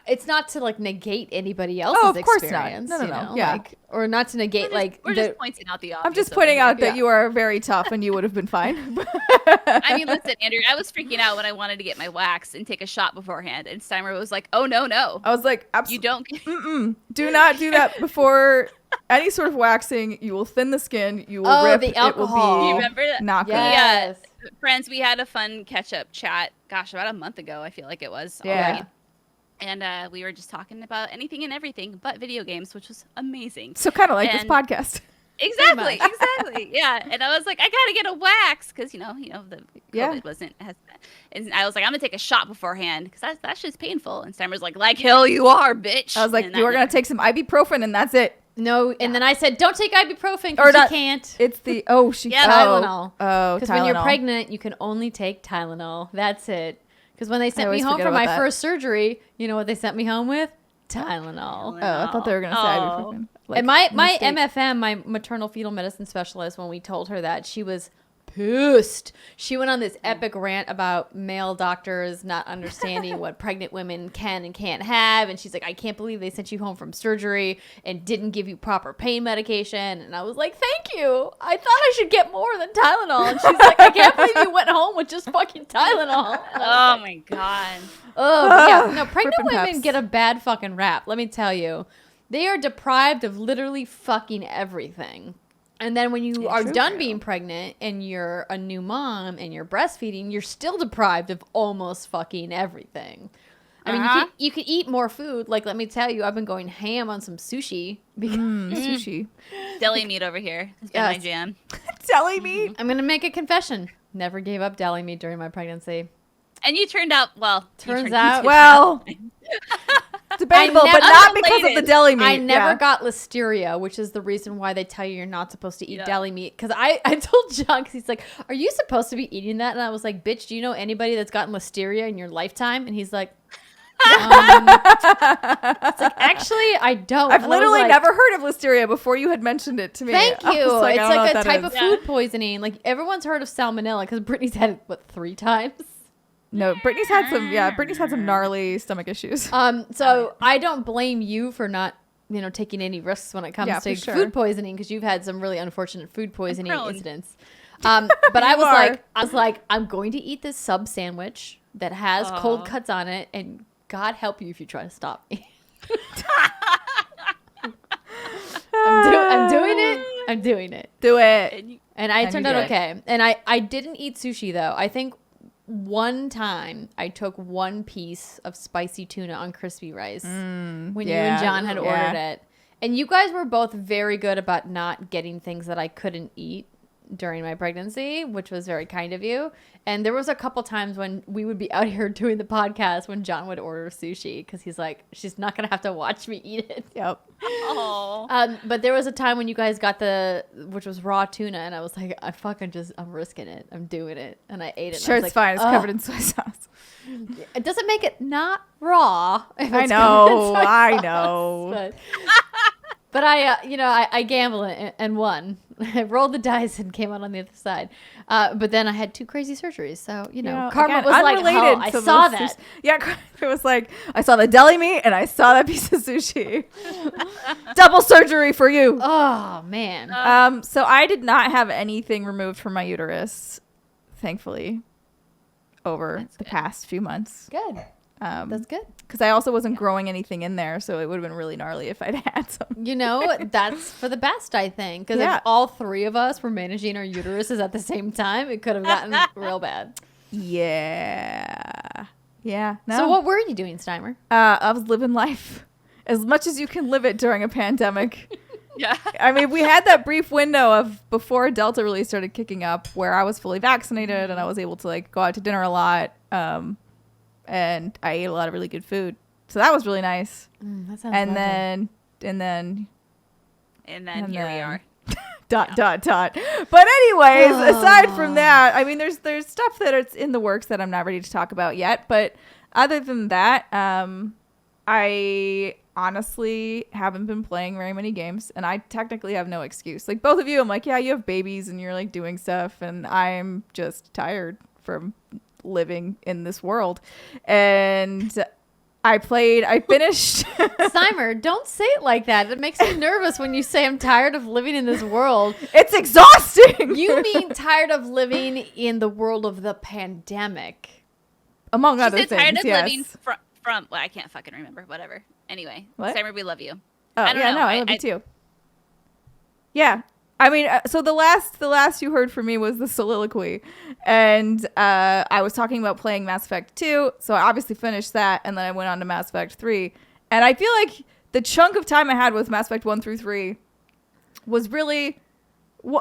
it's not to like negate anybody else's of course not. experience. No. You know? Yeah. Like, or not to negate we're just pointing out the obvious. I'm just pointing out that Yeah. you are very tough and you would have been fine. I mean, listen, Andrew, I was freaking out when I wanted to get my wax and take a shot beforehand, and Steimer was like, "Oh no, I was like, you don't." do not do that before any sort of waxing. You will thin the skin. You will rip. the alcohol. It will You be remember that? not good. Yes. Friends, we had a fun catch-up chat. Gosh, about a month ago, I feel like it was. Yeah. already. And we were just talking about anything and everything but video games, which was amazing. So kind of like this And- podcast. Exactly. Yeah. And I was like, I gotta get a wax because you know the COVID wasn't as bad. And I was like, I'm gonna take a shot beforehand because that's just painful. And Steimer's like hell you are, bitch. I was like, And you are going to take some ibuprofen and that's it. No, and then I said, don't take ibuprofen Or because you not- can't. It's the, Tylenol. Oh, Because when you're pregnant, you can only take Tylenol. That's it. Because when they sent me always home forget from about my that. first surgery, you know what they sent me home with? Tylenol. Oh, I thought they were going to say ibuprofen. Like, And my mistake. MFM, my maternal fetal medicine specialist, when we told her that, she was pissed. She went on this epic rant about male doctors not understanding what pregnant women can and can't have. And she's like, I can't believe they sent you home from surgery and didn't give you proper pain medication. And I was like, thank you. I thought I should get more than Tylenol. And she's like, I can't believe you went home with just fucking Tylenol. Oh my god. Oh, but yeah. No, pregnant Ripping women peps. get a bad fucking rap. Let me tell you. They are deprived of literally fucking everything. And then when you are done being pregnant and you're a new mom and you're breastfeeding, you're still deprived of almost fucking everything. I mean, you can eat more food. Like, let me tell you, I've been going ham on some sushi. Because Sushi. Deli meat over here has been my jam. Deli meat. I'm going to make a confession. Never gave up deli meat during my pregnancy. And you turned out Turns out, Well, debatable, but not because of the deli meat. I never got listeria, which is the reason why they tell you you're not supposed to eat deli meat. Because I told John, because he's like, are you supposed to be eating that? And I was like, bitch, do you know anybody that's gotten listeria in your lifetime? And he's like, it's like, actually, I don't. I've And I was literally like, never heard of listeria before you had mentioned it to me. Thank I you. was like, It's I don't know like what a that type is. of food poisoning. Like, everyone's heard of salmonella because Brittany's had it, 3 times? No, Brittany's had some gnarly stomach issues. So I don't blame you for not, taking any risks when it comes to for sure. food poisoning, because you've had some really unfortunate food poisoning prone. incidents. But I You was like, I'm going to eat this sub sandwich that has cold cuts on it, and God help you if you try to stop me. I'm doing it. I'm doing it. Do it. And I turned you out did. okay. And I didn't eat sushi though. I think one time I took 1 piece of spicy tuna on crispy rice when you yeah. and John had Yeah. ordered it. And you guys were both very good about not getting things that I couldn't eat during my pregnancy, which was very kind of you. And there was a couple times when we would be out here doing the podcast when John would order sushi because he's like, she's not going to have to watch me eat it. Yep. Oh. But there was a time when you guys got which was raw tuna, and I was like, I'm risking it. I'm doing it. And I ate it. Sure, and I it's was like, fine. It's covered in soy sauce. It doesn't make it not raw. If I it's covered in know. soy I sauce. know. But I gambled and won. I rolled the dice and came out on the other side. But then I had 2 crazy surgeries. So, karma again, was like, unrelated I to saw the that. sushi. Yeah, it was like, I saw the deli meat and I saw that piece of sushi. Double surgery for you. Oh, man. So I did not have anything removed from my uterus, thankfully, over the past few months. Good. That's good. Because I also wasn't growing anything in there, so it would have been really gnarly if I'd had some. That's for the best, I think. Because Yeah. if all 3 of us were managing our uteruses at the same time, it could have gotten real bad. Yeah. Yeah. No. So what were you doing, Steimer? I was living life as much as you can live it during a pandemic. Yeah. I mean, we had that brief window of before Delta really started kicking up where I was fully vaccinated and I was able to go out to dinner a lot. And I ate a lot of really good food. So that was really nice. That sounds And lovely. And then here we are. Dot. But anyways, aside from that, I mean, there's stuff that it's in the works that I'm not ready to talk about yet. But other than that, I honestly haven't been playing very many games, and I technically have no excuse. Like both of you, I'm like, yeah, you have babies and you're doing stuff, and I'm just tired from living in this world. And I finished. Steimer, don't say it like that. It makes me nervous when you say I'm tired of living in this world. It's exhausting. You mean tired of living in the world of the pandemic. Among She other said things, tired of yes. living from well, I can't fucking remember. Whatever. Anyway, What? Steimer, we love you. Oh, I don't yeah, know. no, I love you too. Yeah. I mean, so the last you heard from me was the soliloquy, and I was talking about playing Mass Effect 2, so I obviously finished that, and then I went on to Mass Effect 3, and I feel like the chunk of time I had with Mass Effect 1 through 3 was really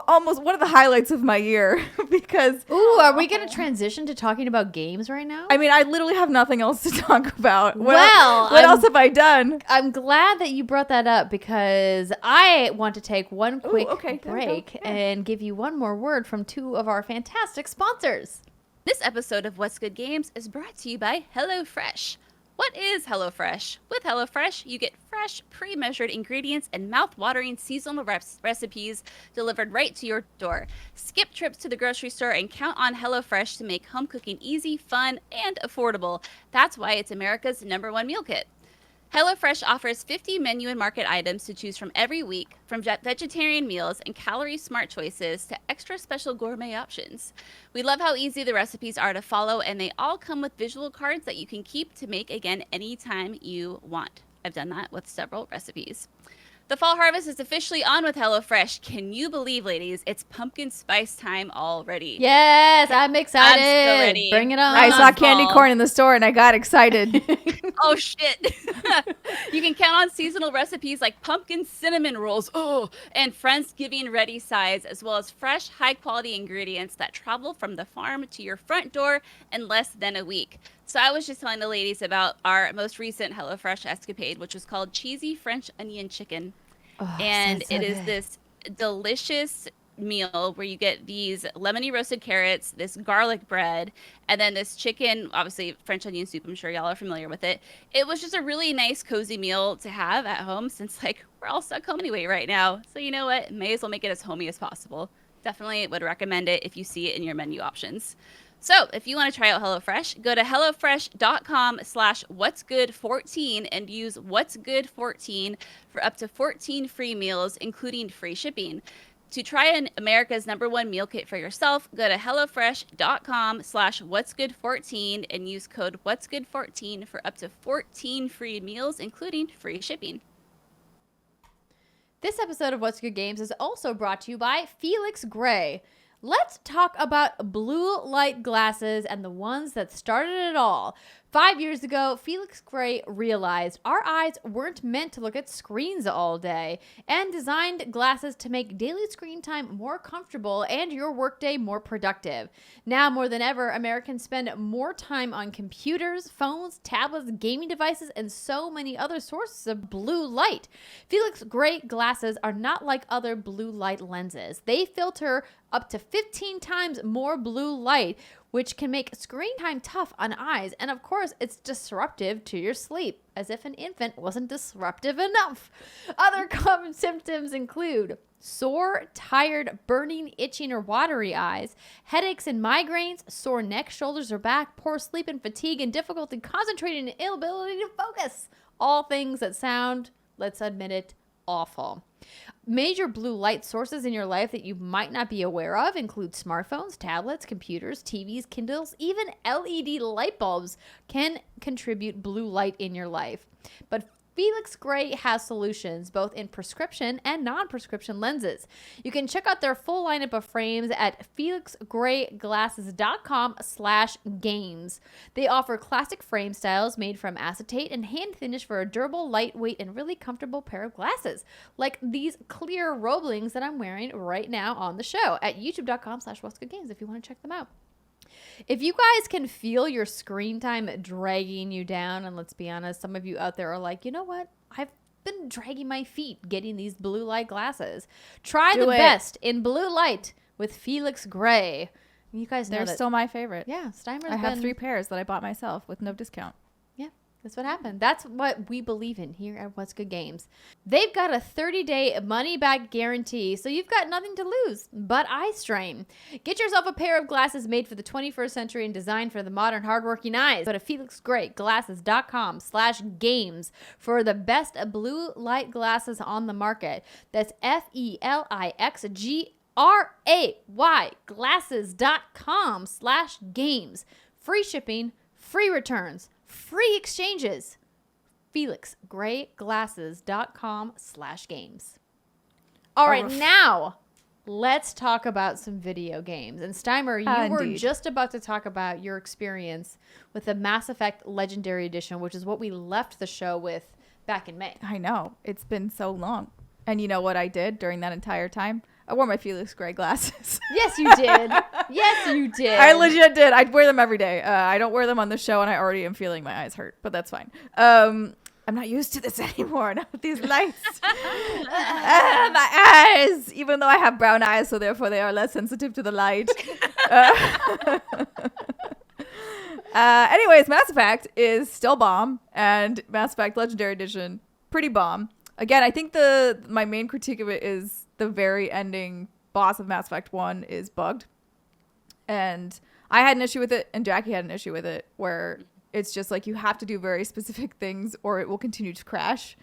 almost one of the highlights of my year, because... Ooh, are we going to transition to talking about games right now? I mean, I literally have nothing else to talk about. What Well, else have I done? I'm glad that you brought that up because I want to take one quick okay, there we go. break Yeah. and give you one more word from two of our fantastic sponsors. This episode of What's Good Games is brought to you by HelloFresh. What is HelloFresh? With HelloFresh, you get fresh, pre-measured ingredients and mouth-watering seasonal recipes delivered right to your door. Skip trips to the grocery store and count on HelloFresh to make home cooking easy, fun, and affordable. That's why it's America's #1 meal kit. HelloFresh offers 50 menu and market items to choose from every week, from vegetarian meals and calorie-smart choices to extra special gourmet options. We love how easy the recipes are to follow, and they all come with visual cards that you can keep to make again anytime you want. I've done that with several recipes. The fall harvest is officially on with HelloFresh. Can you believe, ladies, it's pumpkin spice time already? Yes, I'm excited. I'm so ready. Bring it on. I saw candy fall. corn in the store, and I got excited. Oh, shit. You can count on seasonal recipes like pumpkin cinnamon rolls, and Friendsgiving ready sides, as well as fresh, high-quality ingredients that travel from the farm to your front door in less than a week. So I was just telling the ladies about our most recent HelloFresh escapade, which was called Cheesy French Onion Chicken. Oh, And sounds so it is good. this delicious meal where you get these lemony roasted carrots, this garlic bread, and then this chicken, obviously French onion soup. I'm sure y'all are familiar with it. It was just a really nice, cozy meal to have at home since, like, we're all stuck home anyway right now. So you know what? May as well make it as homey as possible. Definitely would recommend it if you see it in your menu options. So if you want to try out HelloFresh, go to HelloFresh.com/whatsgood14 and use whatsgood14 for up to 14 free meals, including free shipping. To try America's #1 meal kit for yourself, go to HelloFresh.com/whatsgood14 and use code whatsgood14 for up to 14 free meals, including free shipping. This episode of What's Good Games is also brought to you by Felix Gray. Let's talk about blue light glasses and the ones that started it all. 5 years ago, Felix Gray realized our eyes weren't meant to look at screens all day and designed glasses to make daily screen time more comfortable and your workday more productive. Now more than ever, Americans spend more time on computers, phones, tablets, gaming devices, and so many other sources of blue light. Felix Gray glasses are not like other blue light lenses. They filter up to 15 times more blue light, which can make screen time tough on eyes. And of course, it's disruptive to your sleep, as if an infant wasn't disruptive enough. Other common symptoms include sore, tired, burning, itching, or watery eyes, headaches and migraines, sore neck, shoulders, or back, poor sleep and fatigue, and difficulty concentrating and inability to focus. All things that sound, let's admit it, awful. Major blue light sources in your life that you might not be aware of include smartphones, tablets, computers, TVs, Kindles, even LED light bulbs can contribute blue light in your life. But Felix Gray has solutions both in prescription and non-prescription lenses. You can check out their full lineup of frames at felixgrayglasses.com/games. They offer classic frame styles made from acetate and hand finish for a durable, lightweight, and really comfortable pair of glasses, like these clear Roblings that I'm wearing right now on the show at youtube.com/whatsgoodgames if you want to check them out. If you guys can feel your screen time dragging you down, and let's be honest, some of you out there are like, you know what? I've been dragging my feet getting these blue light glasses. Try the best in blue light with Felix Gray. You guys know They're that. still my favorite. Yeah, Steimer's I have 3 pairs that I bought myself with no discount. Yeah, That's what happened. That's what we believe in here at What's Good Games. They've got a 30-day money-back guarantee, so you've got nothing to lose but eye strain. Get yourself a pair of glasses made for the 21st century and designed for the modern, hardworking eyes. Go to felixgrayglasses.com/games for the best blue light glasses on the market. That's FELIXGRAY glasses.com/games. Free shipping, free returns, free exchanges. FelixGrayGlasses.com/games. All right, now let's talk about some video games. And Steimer, you were just about to talk about your experience with the Mass Effect Legendary Edition, which is what we left the show with back in May. I know. It's been so long. And you know what I did during that entire time? I wore my Felix Gray glasses. Yes, you did. Yes, you did. I legit did. I'd wear them every day. I don't wear them on the show, and I already am feeling my eyes hurt, but that's fine. I'm not used to this anymore. Not with these lights. My eyes, even though I have brown eyes, so therefore they are less sensitive to the light. Anyways, Mass Effect is still bomb, and Mass Effect Legendary Edition, pretty bomb. Again, I think my main critique of it is the very ending boss of Mass Effect 1 is bugged. And I had an issue with it, and Jackie had an issue with it, where it's just like you have to do very specific things or it will continue to crash,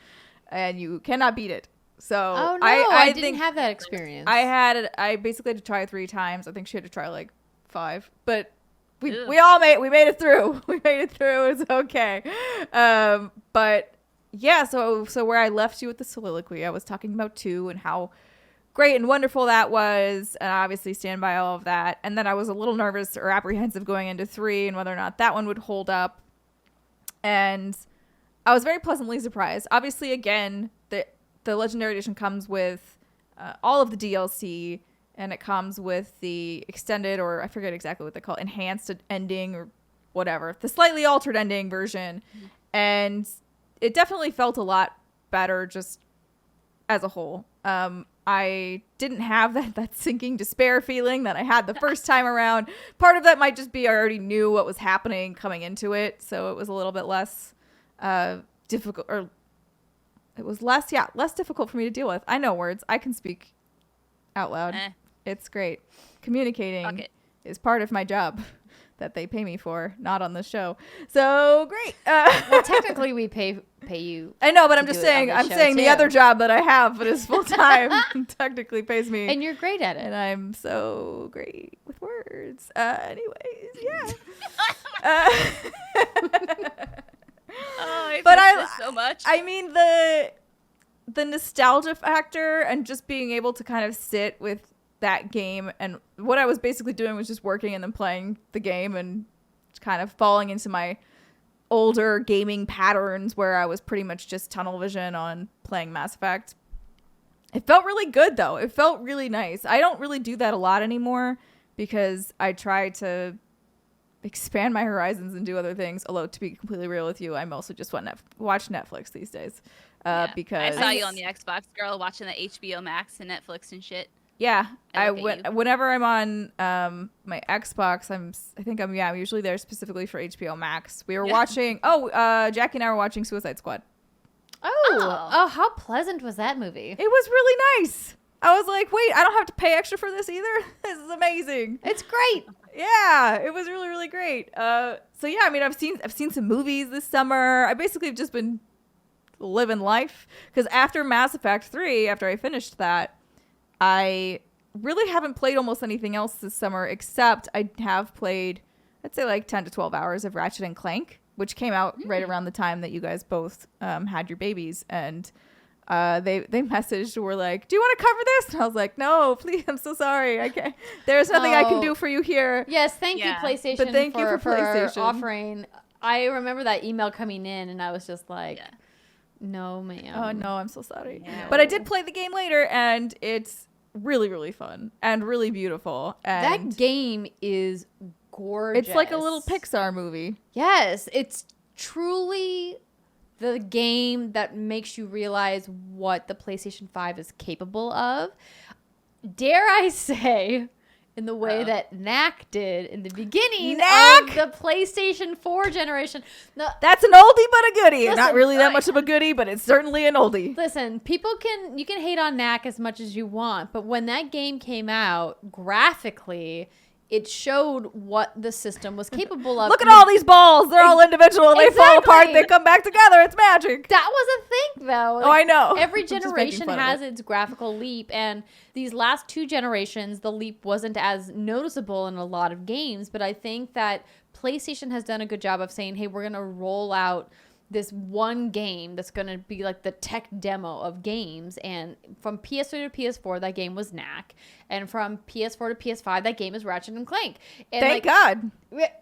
and you cannot beat it. So I didn't have that experience. I basically had to try it 3 times. I think she had to try like 5, but we made it through. We made it through. It was okay. But yeah, so where I left you with the soliloquy, I was talking about 2 and how great and wonderful that was, and I obviously stand by all of that. And then I was a little nervous or apprehensive going into 3 and whether or not that one would hold up. And I was very pleasantly surprised. Obviously, again, the Legendary Edition comes with all of the DLC, and it comes with the extended, or I forget exactly what they call it, enhanced ending or whatever, the slightly altered ending version. And it definitely felt a lot better just as a whole. I didn't have that sinking despair feeling that I had the first time around. Part of that might just be I already knew what was happening coming into it, so it was a little bit less difficult, or it was less difficult for me to deal with. I know words. I can speak out loud. It's great. Communicating is part of my job that they pay me for, not on the show. So great. Well, technically we pay you. I know, but I'm just saying, the other job that I have, but is full time, technically pays me. And you're great at it. And I'm so great with words. Anyways, yeah. I but miss this so much. I mean, the nostalgia factor and just being able to kind of sit with that game, and what I was basically doing was just working and then playing the game and kind of falling into my older gaming patterns where I was pretty much just tunnel vision on playing Mass Effect. It felt really good though. It felt really nice. I don't really do that a lot anymore because I try to expand my horizons and do other things. Although, to be completely real with you, I mostly just watch Netflix these days. Because I saw you on the Xbox, girl, watching the HBO Max and Netflix and shit. Yeah, whenever I'm on my Xbox, I'm usually there specifically for HBO Max. We were watching. Jackie and I were watching Suicide Squad. Oh, how pleasant was that movie? It was really nice. I was like, wait, I don't have to pay extra for this either. This is amazing. It's great. Yeah, it was really, really great. So yeah, I mean, I've seen some movies this summer. I basically have just been living life because after Mass Effect 3, after I finished that, I really haven't played almost anything else this summer, except I have played, I'd say like 10 to 12 hours of Ratchet and Clank, which came out right around the time that you guys both had your babies. And they messaged, were like, do you want to cover this? And I was like, no, please, I'm so sorry. I can't. There's nothing I can do for you here. Yes, thank you, PlayStation, but thank you for PlayStation offering. I remember that email coming in, and I was just like, no, ma'am. Oh, no, I'm so sorry. No. But I did play the game later, and it's really, really fun and really beautiful. And that game is gorgeous. It's like a little Pixar movie. Yes, it's truly the game that makes you realize what the PlayStation 5 is capable of. Dare I say, in the way that Knack did in the beginning of the PlayStation 4 generation. No, that's an oldie but a goodie. Listen, Not really that much of a goodie, but it's certainly an oldie. Listen, you can hate on Knack as much as you want, but when that game came out, graphically, it showed what the system was capable of. Look at all these balls. They're all individual. They fall apart. They come back together. It's magic. That was a thing, though. Like, oh, I know. Every generation has its graphical leap. And these last 2 generations, the leap wasn't as noticeable in a lot of games. But I think that PlayStation has done a good job of saying, hey, we're going to roll out this one game that's going to be like the tech demo of games. And from PS3 to PS4, that game was Knack. And from PS4 to PS5, that game is Ratchet and Clank. And Thank God.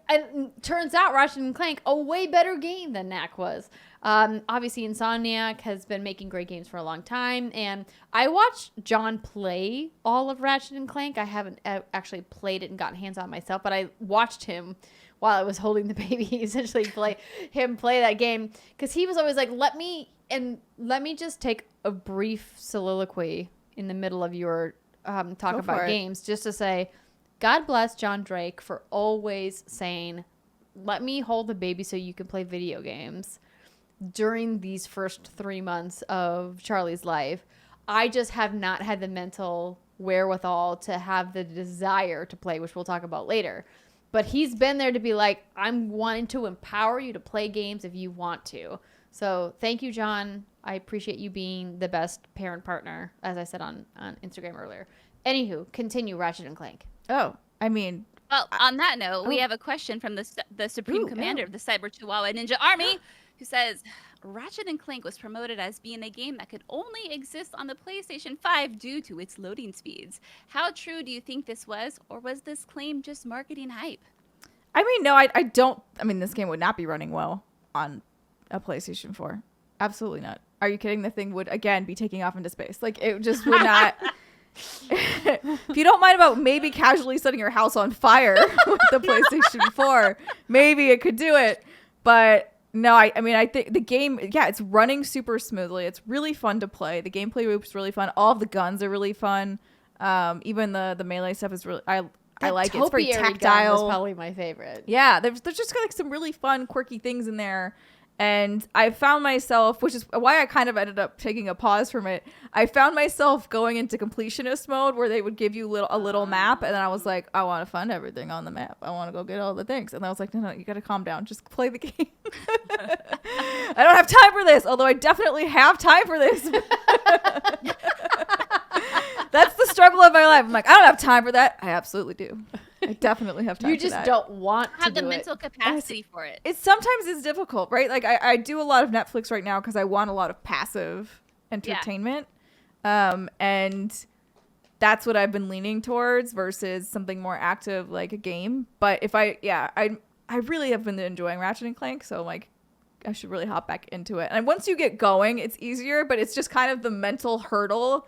And turns out Ratchet and Clank, a way better game than Knack was. Obviously, Insomniac has been making great games for a long time. And I watched John play all of Ratchet and Clank. I haven't actually played it and gotten hands on myself, but I watched him while I was holding the baby, essentially play that game, because he was always like, let me just take a brief soliloquy in the middle of your talk about games, just to say, God bless John Drake for always saying, let me hold the baby so you can play video games during these first 3 months of Charlie's life. I just have not had the mental wherewithal to have the desire to play, which we'll talk about later. But he's been there to be like, I'm wanting to empower you to play games if you want to. So thank you, John. I appreciate you being the best parent partner, as I said on Instagram earlier. Anywho, continue Ratchet and Clank. Oh, I mean. Well, on that note, we have a question from the Supreme Commander of the Cyber Chihuahua Ninja Army, who says, Ratchet and Clank was promoted as being a game that could only exist on the PlayStation 5 due to its loading speeds. How true do you think this was, or was this claim just marketing hype? I mean, no, I don't. I mean, this game would not be running well on a PlayStation 4. Absolutely not. Are you kidding? The thing would, again, be taking off into space. Like, it just would not. If you don't mind about maybe casually setting your house on fire with the PlayStation 4, maybe it could do it. But no, I mean, I think the game, it's running super smoothly. It's really fun to play. The gameplay loop's really fun. All of the guns are really fun. Even the melee stuff is really, I like it. It's very tactile. Was probably my favorite. Yeah, there's just like some really fun, quirky things in there. And I found myself, which is why I kind of ended up taking a pause from it. I found myself going into completionist mode where they would give you a little map. And then I was like, I want to find everything on the map. I want to go get all the things. And I was like, no, you got to calm down. Just play the game. I don't have time for this. Although I definitely have time for this. That's the struggle of my life. I'm like, I don't have time for that. I absolutely do. I definitely have time for that. You just don't want to have the do mental capacity for it. It sometimes is difficult, right? Like I do a lot of Netflix right now because I want a lot of passive entertainment. And that's what I've been leaning towards versus something more active like a game. But if I really have been enjoying Ratchet and Clank, so like I should really hop back into it. And once you get going, it's easier, but it's just kind of the mental hurdle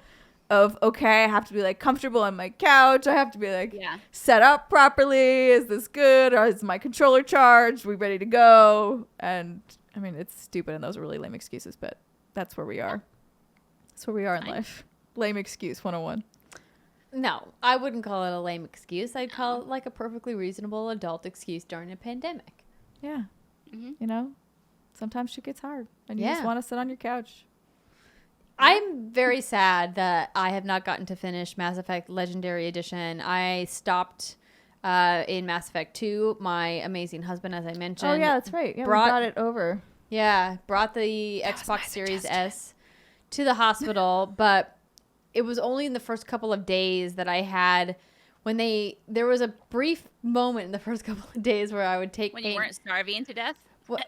of, okay, I have to be like comfortable on my couch. I have to be like set up properly. Is this good? Or is my controller charged? Are we ready to go? And I mean, it's stupid and those are really lame excuses, but that's where we are. That's where we are in life. Lame excuse 101. No, I wouldn't call it a lame excuse. I'd call it like a perfectly reasonable adult excuse during a pandemic. Yeah. Mm-hmm. You know, sometimes shit gets hard and you just want to sit on your couch. I'm very sad that I have not gotten to finish Mass Effect Legendary Edition. I stopped in Mass Effect 2. My amazing husband, as I mentioned. Oh, yeah, that's right. Yeah, brought it over. Yeah, brought the Xbox Series S to the hospital, but it was only in the first couple of days that I had when there was a brief moment in the first couple of days where I would take when you weren't starving to death. Well,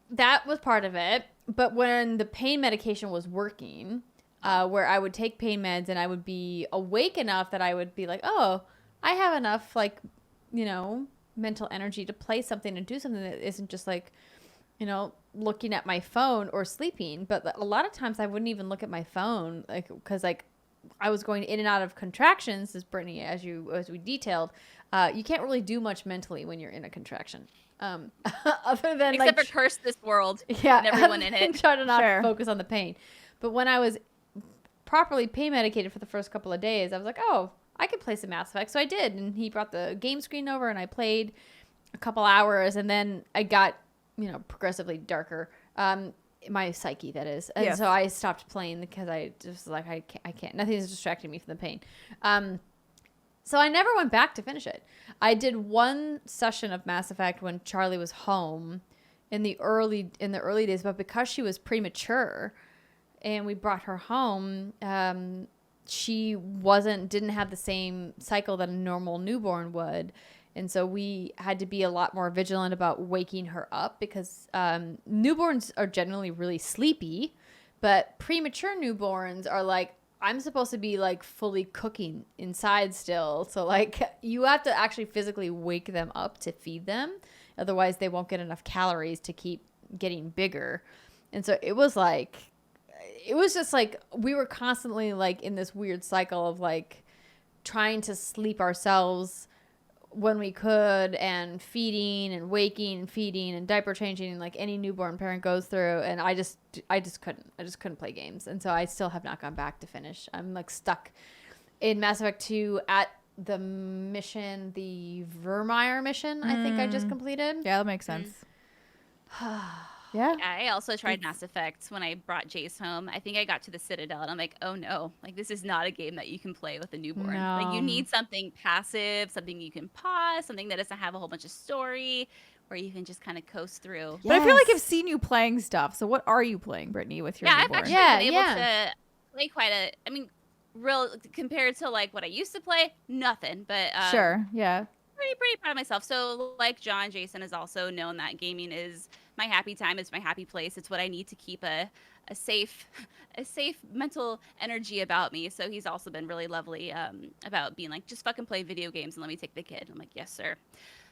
that was part of it. But when the pain medication was working, where I would take pain meds and I would be awake enough that I would be like, oh, I have enough, like, you know, mental energy to play something and do something that isn't just like, you know, looking at my phone or sleeping. But a lot of times I wouldn't even look at my phone, like, because like I was going in and out of contractions, as Brittany, as we detailed. You can't really do much mentally when you're in a contraction. Other than except for curse this world and everyone in it. Try to not focus on the pain. But when I was properly pain medicated for the first couple of days, I was like, oh, I could play some Mass Effect. So I did. And he brought the game screen over and I played a couple hours. And then I got, progressively darker. My psyche, that is. And Yes. so I stopped playing because I just like, I can't. Nothing's distracting me from the pain. So I never went back to finish it. I did one session of Mass Effect when Charlie was home in the early days, but because she was premature and we brought her home, she didn't have the same cycle that a normal newborn would. And so we had to be a lot more vigilant about waking her up because newborns are generally really sleepy, but premature newborns are like, I'm supposed to be like fully cooking inside still. So like you have to actually physically wake them up to feed them. Otherwise they won't get enough calories to keep getting bigger. And so it was just like we were constantly like in this weird cycle of like trying to sleep ourselves when we could, and feeding and waking and feeding and diaper changing like any newborn parent goes through. And I just couldn't play games. And so I still have not gone back to finish. I'm like stuck in Mass Effect 2 at the mission, the Vermeer mission. I think I just completed. Yeah, that makes sense. Yeah. I also tried Mass Effect when I brought Jace home. I think I got to the Citadel and I'm like, oh no, like this is not a game that you can play with a newborn. Like you need something passive, something you can pause, something that doesn't have a whole bunch of story where you can just kind of coast through. But I feel like I've seen you playing stuff. So what are you playing, Brittany, with your newborn? I've actually been able to play real compared to like what I used to play, nothing. But sure, yeah. Pretty proud of myself. So like John, Jason has also known that gaming is my happy time. It's my happy place. It's what I need to keep a safe mental energy about me. So he's also been really lovely about being like, just fucking play video games and let me take the kid. I'm like, yes, sir.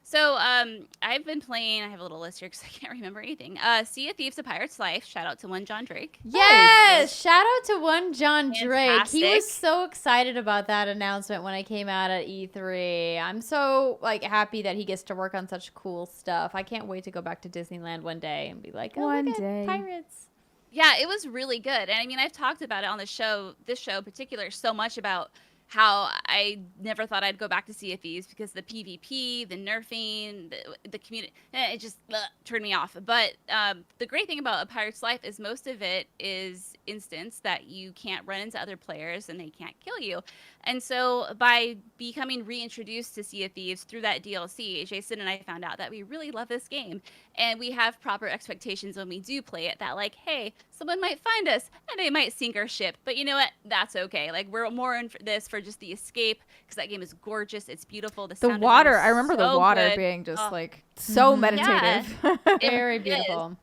So I've been playing, I have a little list here because I can't remember anything. Sea of Thieves: A Pirate's Life. Shout out to one John Drake. Yes, shout out to one John Drake. Fantastic. He was so excited about that announcement when I came out at E3. I'm so like happy that he gets to work on such cool stuff. I can't wait to go back to Disneyland one day and be like, oh, one look day. at pirates. Yeah, it was really good. And I mean, I've talked about it on this show in particular, so much about how I never thought I'd go back to Sea of Thieves because the PvP, the nerfing, the community, it just turned me off. But the great thing about A Pirate's Life is most of it is instance that you can't run into other players and they can't kill you. And so by becoming reintroduced to Sea of Thieves through that DLC, Jason and I found out that we really love this game. And we have proper expectations when we do play it that like, hey, someone might find us and they might sink our ship. But you know what? That's okay. Like we're more in for this for just the escape because that game is gorgeous. It's beautiful. The sound water. I is remember so the water good. being just like so meditative. Yeah. Very It beautiful. is.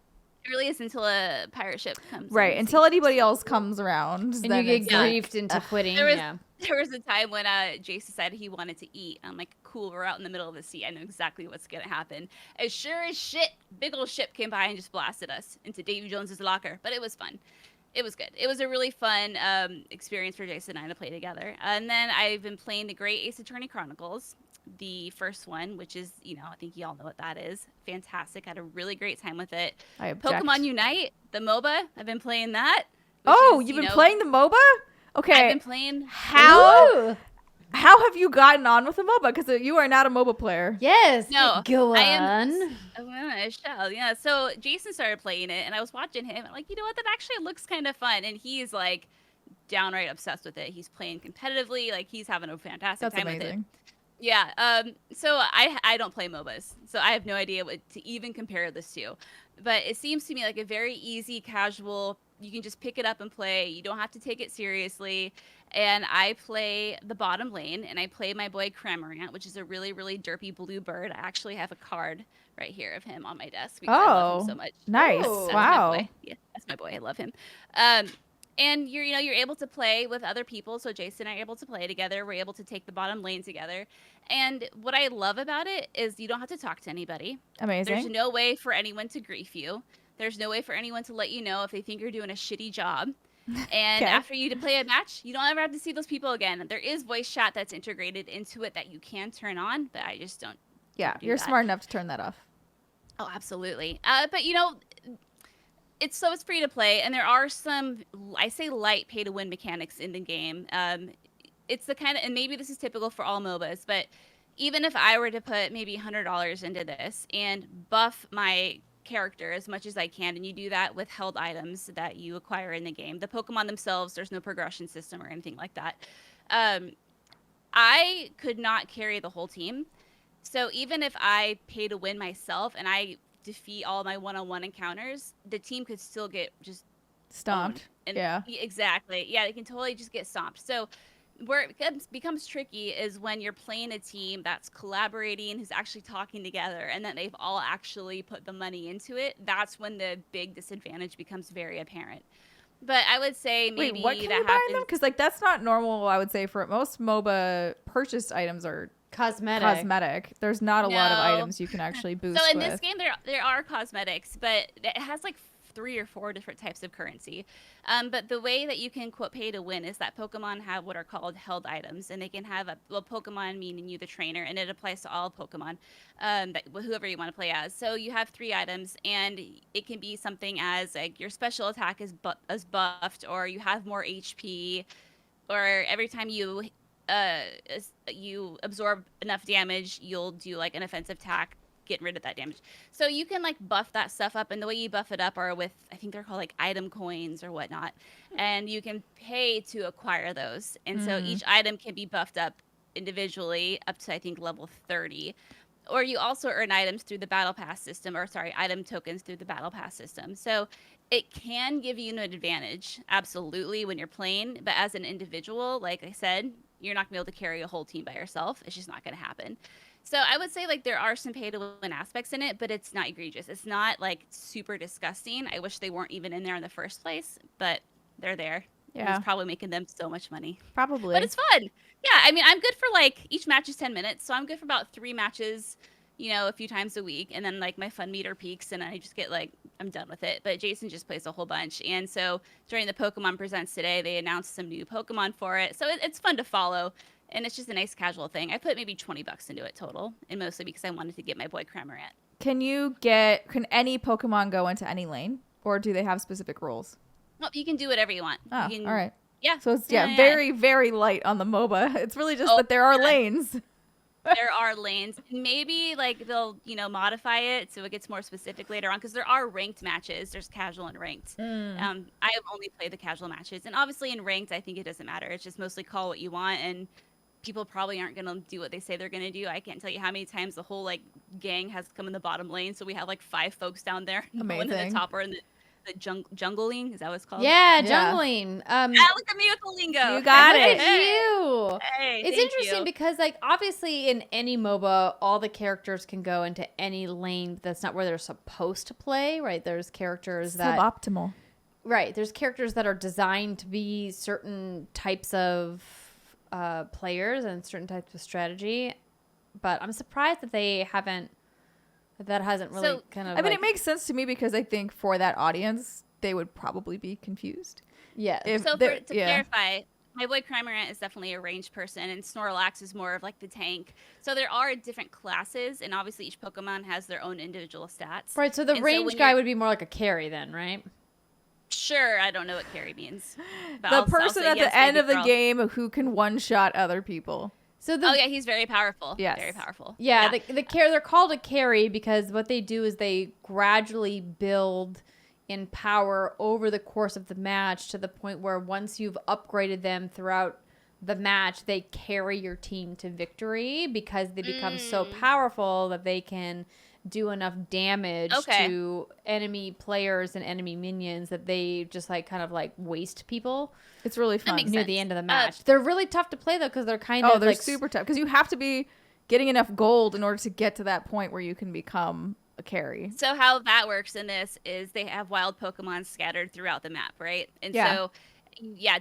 It really is until a pirate ship comes. Right. Until anybody else comes around. And then you get it's like, griefed into quitting. There was a time when Jace decided he wanted to eat. I'm like, cool, we're out in the middle of the sea. I know exactly what's going to happen. As sure as shit, big old ship came by and just blasted us into Davy Jones's locker. But it was fun. It was good. It was a really fun experience for Jason and I to play together. And then I've been playing the Great Ace Attorney Chronicles, the first one, which is, I think you all know what that is. Fantastic. I had a really great time with it. I object. Pokemon Unite, the MOBA. I've been playing that. You've been playing the MOBA? Okay. I've been playing. How have you gotten on with the MOBA? Because you are not a MOBA player. Yes. No. Go I on. I shall. Yeah. So Jason started playing it, and I was watching him. I'm like, you know what? That actually looks kind of fun. And he's like downright obsessed with it. He's playing competitively. Like he's having a fantastic time with it. Yeah. So I don't play MOBAs, so I have no idea what to even compare this to. But it seems to me like a very easy, casual. You can just pick it up and play. You don't have to take it seriously. And I play the bottom lane, and I play my boy Cramorant, which is a really, really derpy blue bird. I actually have a card right here of him on my desk because I love him so much. Nice! That's wow. My boy. Yeah, that's my boy. I love him. And you're able to play with other people. So Jason and I are able to play together. We're able to take the bottom lane together. And what I love about it is you don't have to talk to anybody. Amazing. There's no way for anyone to grief you. There's no way for anyone to let you know if they think you're doing a shitty job. And after you play a match, you don't ever have to see those people again. There is voice chat that's integrated into it that you can turn on, but I just don't. Yeah, do you're that. smart enough to turn that off. Oh, absolutely. But it's free to play, and there are some, I say light pay to win mechanics in the game. it's the kind of, and maybe this is typical for all MOBAs, but even if I were to put maybe $100 into this and buff my character as much as I can, and you do that with held items that you acquire in the game, the Pokemon themselves, there's no progression system or anything like that. I could not carry the whole team. So even if I pay to win myself and I defeat all my one-on-one encounters, the team could still get just Stomped. And Yeah. Exactly. Yeah, they can totally just get stomped. So where it becomes tricky is when you're playing a team that's collaborating, who's actually talking together, and that they've all actually put the money into it. That's when the big disadvantage becomes very apparent. But I would say maybe Wait, what can that you buy happens. them? Because like that's not normal. I would say for most MOBA purchased items are Cosmetic. There's not a lot of No. items you can actually boost. So in with. this game, there are cosmetics, but it has like 3 or 4 different types of currency. But the way that you can quote pay to win is that Pokemon have what are called held items, and they can have Pokemon meaning you the trainer, and it applies to all Pokemon, that whoever you want to play as. So you have 3 items, and it can be something as like your special attack is buffed, or you have more HP, or every time you absorb enough damage, you'll do like an offensive attack, getting rid of that damage. So you can like buff that stuff up, and the way you buff it up are with, I think they're called like item coins or whatnot, and you can pay to acquire those. And so each item can be buffed up individually up to I think level 30. Or you also earn items through the battle pass system, or sorry, item tokens through the battle pass system. So it can give you an advantage, absolutely, when you're playing. But as an individual, like I said, you're not gonna be able to carry a whole team by yourself. It's just not gonna happen. So I would say like there are some pay to win aspects in it, but it's not egregious. It's not like super disgusting. I wish they weren't even in there in the first place, but they're there. Yeah. It's probably making them so much money. Probably. But it's fun. Yeah, I mean, I'm good for like each match is 10 minutes, so I'm good for about 3 matches, a few times a week, and then like my fun meter peaks, and I just get like I'm done with it. But Jason just plays a whole bunch, and so during the Pokemon Presents today, they announced some new Pokemon for it, so it's fun to follow, and it's just a nice casual thing. I put maybe $20 into it total, and mostly because I wanted to get my boy Cramorant. Can any Pokemon go into any lane, or do they have specific rules? Well, you can do whatever you want. Oh, You can, all right. Yeah. So it's Yeah. very, very light on the MOBA. It's really just that there are lanes. There are lanes. Maybe like they'll, modify it so it gets more specific later on, because there are ranked matches. There's casual and ranked. I have only played the casual matches, and obviously in ranked, I think it doesn't matter. It's just mostly call what you want, and people probably aren't gonna do what they say they're gonna do. I can't tell you how many times the whole like gang has come in the bottom lane, so we have like 5 folks down there. Amazing. One in the top or in the jungling, is that what it's called? Yeah, Yeah. jungling. Look at me with the lingo. You got Look it. at you. Hey, It's thank interesting you. because, like, obviously in any MOBA, all the characters can go into any lane. That's not where they're supposed to play, right? There's characters that Suboptimal. Right. There's characters that are designed to be certain types of players and certain types of strategy. But I'm surprised that that hasn't really kind of. I mean, it makes sense to me because I think for that audience, they would probably be confused. Yeah. So to clarify, my boy Cramorant is definitely a ranged person, and Snorlax is more of like the tank. So there are different classes, and obviously each Pokemon has their own individual stats. Right. So the range guy would be more like a carry then, right? Sure, I don't know what carry means. But The person at the end of the game who can one-shot other people. So Oh yeah, he's very powerful. Yes. Very powerful. Yeah, they're called a carry because what they do is they gradually build in power over the course of the match to the point where once you've upgraded them throughout the match, they carry your team to victory because they become so powerful that they can do enough damage to enemy players and enemy minions that they just like kind of like waste people. It's really fun. Near the end of the match. They're really tough to play though because they're kind of they're like super tough because you have to be getting enough gold in order to get to that point where you can become a carry. So how that works in this is they have wild Pokemon scattered throughout the map, right? And so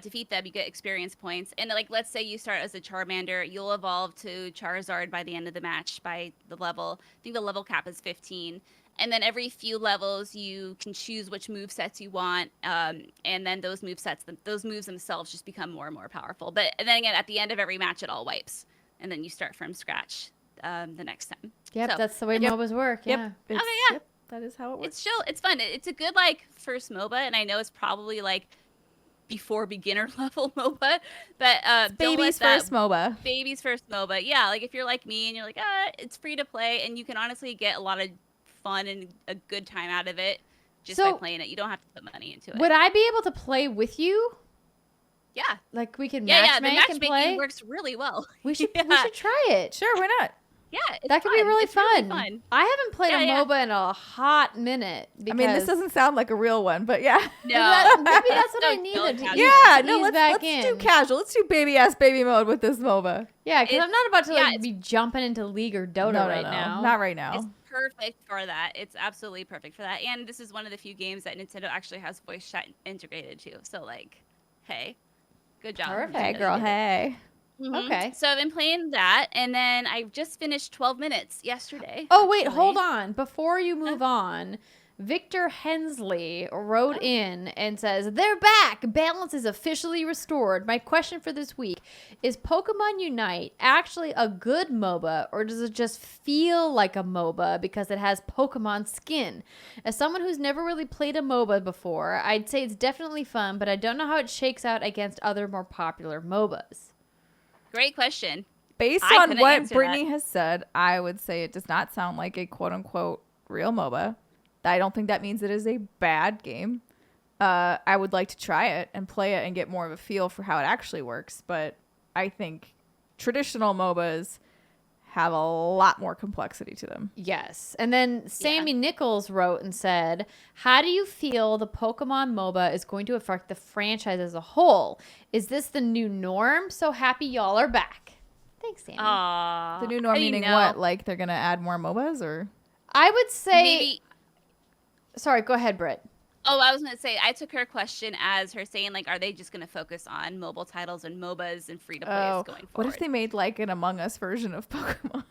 defeat them, you get experience points. And like let's say you start as a Charmander, you'll evolve to Charizard by the end of the match by the level. I think the level cap is 15. And then every few levels, you can choose which movesets you want, and then those moves themselves just become more and more powerful. But then again, at the end of every match, it all wipes, and then you start from scratch the next time. Yep, so, that's the way MOBAs work. Yeah. Yep. Yep, that is how it works. it's chill. It's fun. It's a good like first MOBA, and I know it's probably like before beginner level MOBA, but Baby's first MOBA. Baby's first MOBA. Yeah, like if you're like me and you're like, it's free to play, and you can honestly get a lot of fun and a good time out of it just by playing it. You don't have to put money into it. Would I be able to play with you? Yeah. Like we could The and play? matchmaking works really well. We should try it. Sure, why not? Yeah, that could be really fun. Really fun. I haven't played a MOBA in a hot minute. I mean, this doesn't sound like a real one, but yeah. No, maybe that's what I needed to let's do casual. Let's do baby mode with this MOBA. Yeah, because I'm not about to be jumping into League or Dota now. Not right now. It's perfect for that. It's absolutely perfect for that. And this is one of the few games that Nintendo actually has voice chat integrated to. So like, hey, good job. Perfect, girl. Hey. Mm-hmm. Okay. So I've been playing that, and then I just finished 12 minutes yesterday. Oh, wait, hold on. Before you move on, Victor Hensley wrote in and says, they're back! Balance is officially restored. My question for this week, is Pokemon Unite actually a good MOBA, or does it just feel like a MOBA because it has Pokemon skin? As someone who's never really played a MOBA before, I'd say it's definitely fun, but I don't know how it shakes out against other more popular MOBAs. Great question. Based on what Brittany has said, I would say it does not sound like a quote-unquote real MOBA. I don't think that means it is a bad game. I would like to try it and play it and get more of a feel for how it actually works. But I think traditional MOBAs have a lot more complexity to them. Yes. And then Sammy Nichols wrote and said, how do you feel the Pokemon MOBA is going to affect the franchise as a whole? Is this the new norm? So happy y'all are back. Thanks, Sammy. Aww. The new norm meaning what? Like they're going to add more MOBAs or? I would say... Maybe... Sorry, go ahead, Brit. Oh, I was going to say, I took her question as her saying, like, are they just going to focus on mobile titles and MOBAs and free-to-plays going forward? What if they made, like, an Among Us version of Pokemon?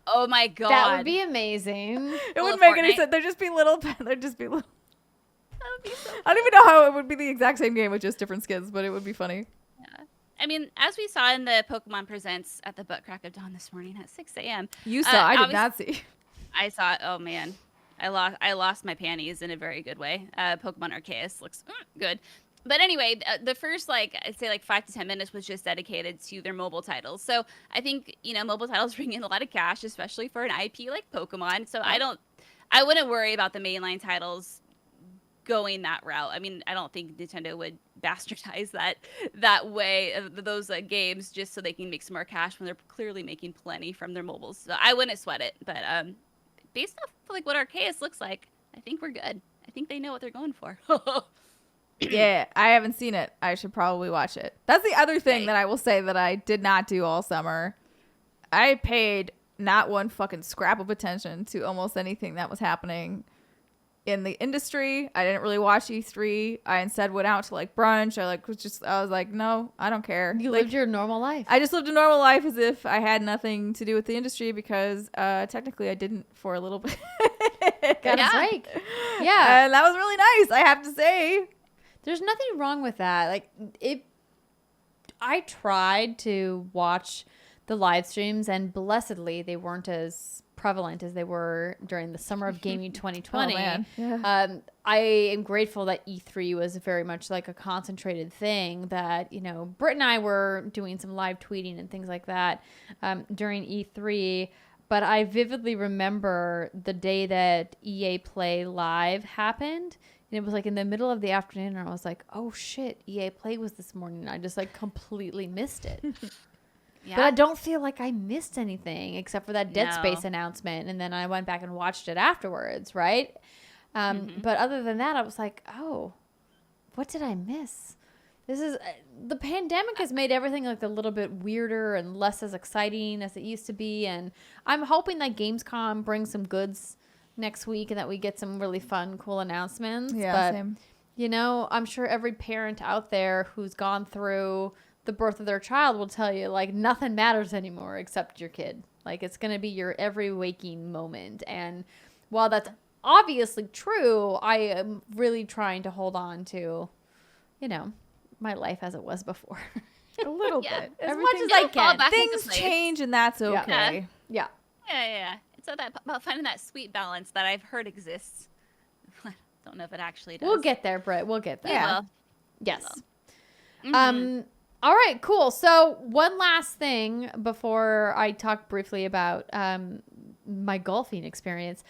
Oh, my God. That would be amazing. It wouldn't make any sense. There'd just be little... That would be so I don't even know how it would be the exact same game with just different skins, but it would be funny. Yeah. I mean, as we saw in the Pokemon Presents at the butt crack of dawn this morning at 6 a.m. You saw. I did not see. I saw. Oh, man. I lost my panties in a very good way. Pokemon Arceus looks good. But anyway, the first, like, I'd say, like, 5 to 10 minutes was just dedicated to their mobile titles. So I think, mobile titles bring in a lot of cash, especially for an IP like Pokemon. So I wouldn't worry about the mainline titles going that route. I mean, I don't think Nintendo would bastardize that way of those games just so they can make some more cash when they're clearly making plenty from their mobiles. So I wouldn't sweat it. But based off like what Arceus looks like, I think we're good. I think they know what they're going for. Yeah, I haven't seen it. I should probably watch it. That's the other thing that I will say that I did not do all summer. I paid not one fucking scrap of attention to almost anything that was happening in the industry. I didn't really watch E3. I instead went out to like brunch. I was like, no, I don't care. You lived your normal life. I just lived a normal life as if I had nothing to do with the industry because technically I didn't for a little bit. Got a break. Yeah. And that was really nice, I have to say. There's nothing wrong with that. Like, I tried to watch the live streams, and blessedly, they weren't as prevalent as they were during the summer of gaming 2020. Oh, man. Yeah. I am grateful that E3 was very much like a concentrated thing that, Brit and I were doing some live tweeting and things like that during E3. But I vividly remember the day that EA Play Live happened. And it was like in the middle of the afternoon, and I was like, oh shit, EA Play was this morning. I just like completely missed it. Yeah. But I don't feel like I missed anything except for that Dead Space announcement. And then I went back and watched it afterwards, right? But other than that, I was like, oh, what did I miss? This is the pandemic has made everything like a little bit weirder and less as exciting as it used to be. And I'm hoping that Gamescom brings some goods next week and that we get some really fun, cool announcements. Yeah, but, same. I'm sure every parent out there who's gone through the birth of their child will tell you, like, nothing matters anymore except your kid. Like, it's going to be your every waking moment. And while that's obviously true, I am really trying to hold on to, my life as it was before. A little bit. As much as I can. Things change, and that's okay. Yeah. Yeah. It's about finding that sweet balance that I've heard exists. I don't know if it actually does. We'll get there, Britt. We'll get there. Yeah. Yes. All right, cool. So one last thing before I talk briefly about my golfing experience.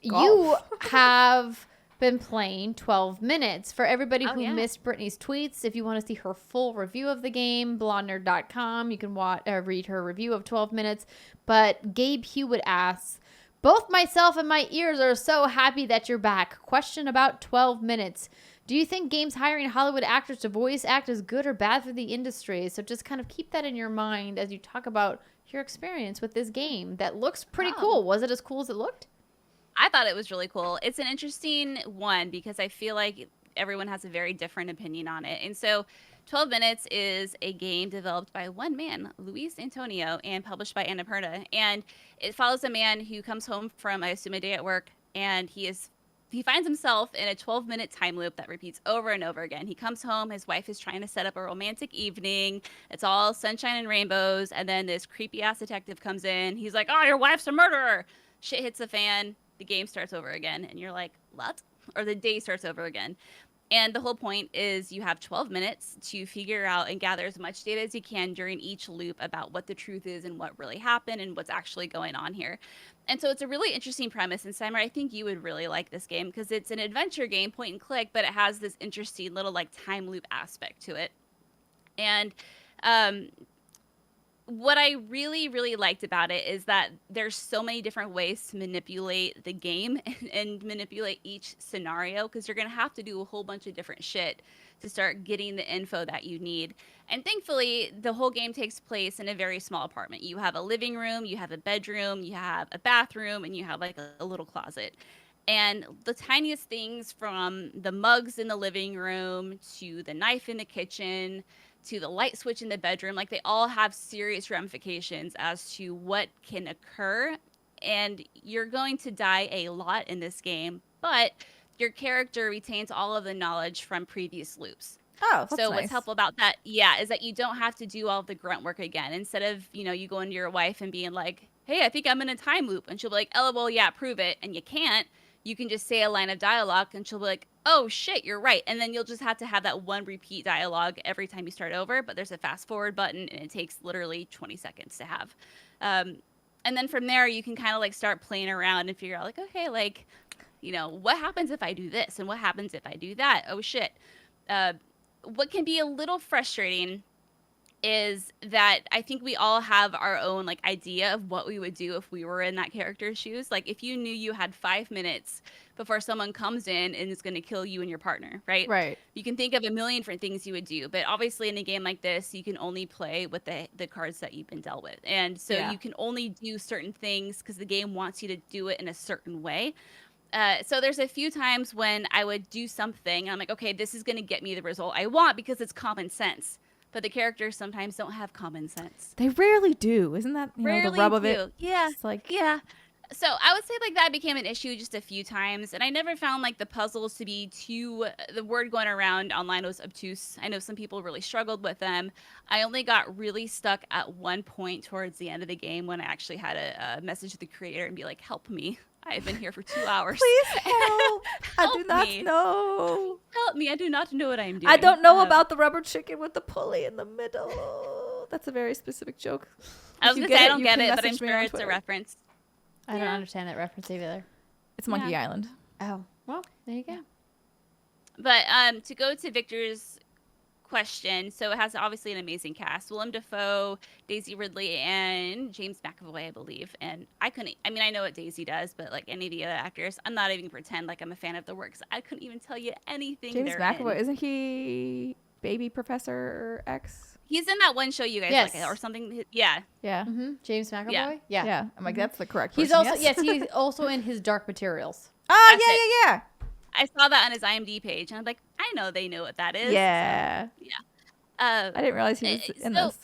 You have been playing 12 minutes. For everybody who missed Brittany's tweets, if you want to see her full review of the game, blondenerd.com, you can read her review of 12 minutes. But Gabe Hewitt asks, both myself and my ears are so happy that you're back. Question about 12 minutes. Do you think games hiring Hollywood actors to voice act is good or bad for the industry? So just kind of keep that in your mind as you talk about your experience with this game that looks pretty cool. Was it as cool as it looked? I thought it was really cool. It's an interesting one because I feel like everyone has a very different opinion on it. And so 12 Minutes is a game developed by one man, Luis Antonio, and published by Annapurna. And it follows a man who comes home from, I assume, a day at work, and he finds himself in a 12-minute time loop that repeats over and over again. He comes home, his wife is trying to set up a romantic evening. It's all sunshine and rainbows. And then this creepy-ass detective comes in. He's like, oh, your wife's a murderer. Shit hits the fan. The game starts over again. And you're like, what? Or the day starts over again. And the whole point is you have 12 minutes to figure out and gather as much data as you can during each loop about what the truth is and what really happened and what's actually going on here. And so it's a really interesting premise. And Steimer, I think you would really like this game because it's an adventure game, point and click, but it has this interesting little like time loop aspect to it. And what I really, really liked about it is that there's so many different ways to manipulate the game and manipulate each scenario because you're going to have to do a whole bunch of different shit to start getting the info that you need. And thankfully, the whole game takes place in a very small apartment. You have a living room, you have a bedroom, you have a bathroom, and you have like a little closet. And the tiniest things from the mugs in the living room to the knife in the kitchen to the light switch in the bedroom, like they all have serious ramifications as to what can occur. And you're going to die a lot in this game, but your character retains all of the knowledge from previous loops. Oh, that's so nice. What's helpful about that, is that you don't have to do all of the grunt work again. Instead of, you going to your wife and being like, hey, I think I'm in a time loop. And she'll be like, oh, well, yeah, prove it. And you can't. You can just say a line of dialogue and she'll be like, oh, shit, you're right. And then you'll just have to have that one repeat dialogue every time you start over. But there's a fast forward button and it takes literally 20 seconds to have. And then from there, you can kind of like start playing around and figure out like, okay, like, what happens if I do this? And what happens if I do that? Oh, shit. What can be a little frustrating is that I think we all have our own like idea of what we would do if we were in that character's shoes. Like if you knew you had 5 minutes before someone comes in and is going to kill you and your partner, right? Right. You can think of a million different things you would do, but obviously in a game like this, you can only play with the cards that you've been dealt with. And so you can only do certain things because the game wants you to do it in a certain way. So there's a few times when I would do something and I'm like, okay, this is going to get me the result I want because it's common sense. But the characters sometimes don't have common sense. They rarely do. Isn't that the rub of it? Yeah. It's like, So I would say like that became an issue just a few times. And I never found like the puzzles to be the word going around online was obtuse. I know some people really struggled with them. I only got really stuck at one point towards the end of the game when I actually had a message to the creator and be like, help me. I've been here for 2 hours. Please help. I do not know. Help me. I do not know what I'm doing. I don't know about the rubber chicken with the pulley in the middle. That's a very specific joke. I was going to say I don't get it, but I'm sure it's a reference. I don't understand that reference either. It's Monkey Island. Oh, well, there you go. But to go to Victor's question, so it has obviously an amazing cast: Willem Dafoe, Daisy Ridley, and James McAvoy, I believe. And I know what Daisy does, but like any of the other actors, I'm not even gonna pretend like I'm a fan of their works. I couldn't even tell you anything. James McAvoy, isn't he Baby Professor X? He's in that one show you guys like, or something. Yeah. Mm-hmm. James McAvoy. Yeah. I'm like, that's the correct person. He's also he's also in his Dark Materials. Oh, yeah. I saw that on his IMDb page, and I'm like, I know they know what that is. Yeah. So, yeah. I didn't realize he was in this.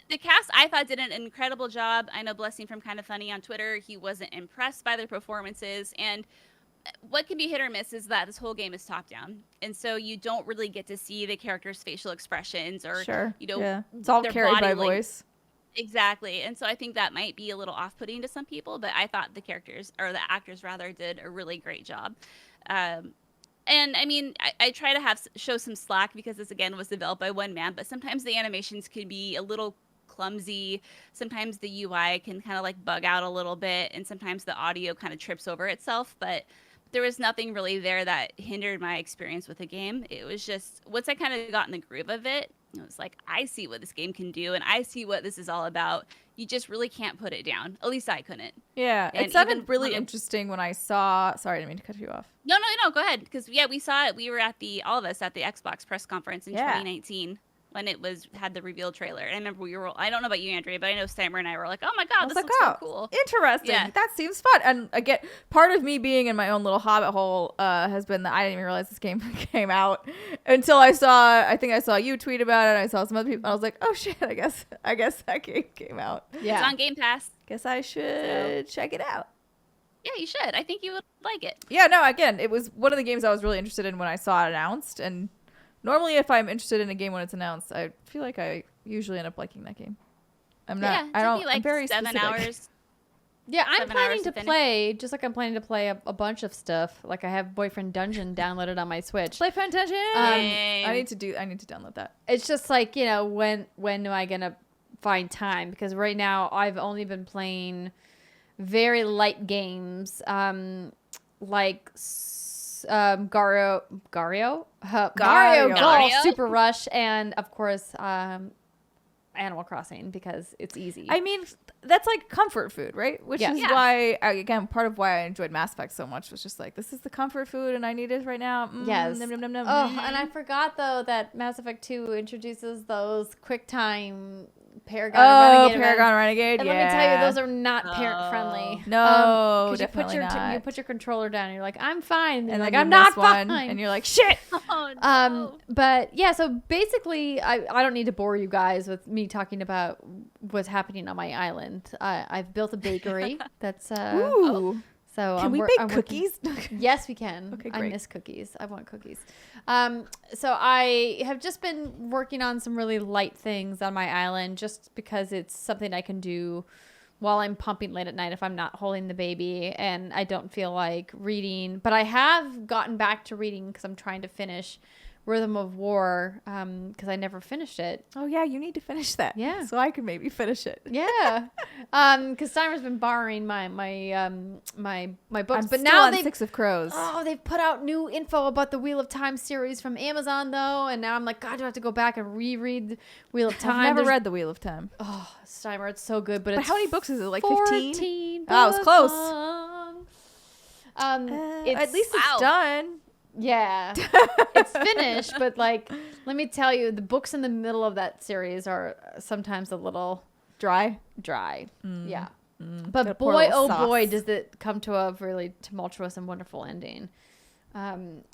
The cast, I thought, did an incredible job. I know Blessing from Kind of Funny on Twitter, he wasn't impressed by their performances. And what can be hit or miss is that this whole game is top down. And so you don't really get to see the characters' facial expressions or, it's all carried by voice. Exactly. And so I think that might be a little off-putting to some people, but I thought the actors rather, did a really great job. And I mean, I try to show some slack because this again was developed by one man, but sometimes the animations could be a little clumsy. Sometimes the UI can kind of like bug out a little bit, and sometimes the audio kind of trips over itself. But there was nothing really there that hindered my experience with the game. It was just once I kind of got in the groove of it, it was like, I see what this game can do, and I see what this is all about. You just really can't put it down. At least I couldn't. Yeah, And it sounded even really on a- interesting when I saw. Sorry, I didn't mean to cut you off. No, go ahead. Because yeah, we saw it. We were at all of us at the Xbox press conference in 2019 when it had the reveal trailer. And I remember we were. I don't know about you, Andrea, but I know Steimer and I were like, "Oh my god, this looks so cool." Interesting. Yeah. That seems fun. And again, part of me being in my own little hobbit hole has been that I didn't even realize this game came out until I think I saw you tweet about it. And I saw some other people. And I was like, oh shit, I guess that game came out. Yeah. It's on Game Pass. Guess I should check it out. Yeah, you should. I think you would like it. Yeah, no, again, it was one of the games I was really interested in when I saw it announced. And normally if I'm interested in a game when it's announced, I feel like I usually end up liking that game. I'm not. Yeah, I don't. took me like I'm very 7 specific. hours. Yeah, I'm 7 planning hours to to finish. play, just like I'm planning to play a bunch of stuff. Like I have Boyfriend Dungeon downloaded on my Switch. Play Fantasy. Same. I need to download that. It's just like, when am I going to find time? Because right now I've only been playing very light games, like Mario Golf, Gario? Super Rush, and of course Animal Crossing because it's easy. I mean, that's like comfort food, right? Which Yeah. is Yeah. why, again, part of why I enjoyed Mass Effect so much was just like, this is the comfort food and I need it right now. Yes. Nom, nom, nom, nom. Oh, and I forgot though that Mass Effect 2 introduces those QuickTime Paragon and Renegade events. Paragon Renegade. And yeah. let me tell you, those are not parent friendly. No, 'cause definitely not. You put your controller down, and you're like, I'm fine. And and like, then I'm you not miss one, fine. and you're like, shit. Oh, no. But yeah, so basically, I don't need to bore you guys with me talking about what's happening on my island. I've built a bakery. That's Ooh. so Can I'm we wor- bake I'm working- cookies? Yes, we can. Okay, I great. miss cookies. I want cookies. So I have just been working on some really light things on my island just because it's something I can do while I'm pumping late at night if I'm not holding the baby and I don't feel like reading. But I have gotten back to reading because I'm trying to finish Rhythm of War because I never finished it. Oh yeah, you need to finish that. Yeah. So I can maybe finish it. Yeah, because Steimer's been borrowing my books, I'm but still now on they 6 of Crows. Oh, they've put out new info about the Wheel of Time series from Amazon, though, and now I'm like, God, do I have to go back and reread the Wheel of Time? I've never There's- read The Wheel of Time. Oh, Steimer, it's so good, but But it's how many books is it? Like 14 15? Oh, it's close. long. At least Wow. it's done. Yeah, it's finished, but like, let me tell you, the books in the middle of that series are sometimes a little Dry. dry. Yeah. Gotta But pour a boy, little oh boy, sauce. does it come to a really tumultuous and wonderful ending.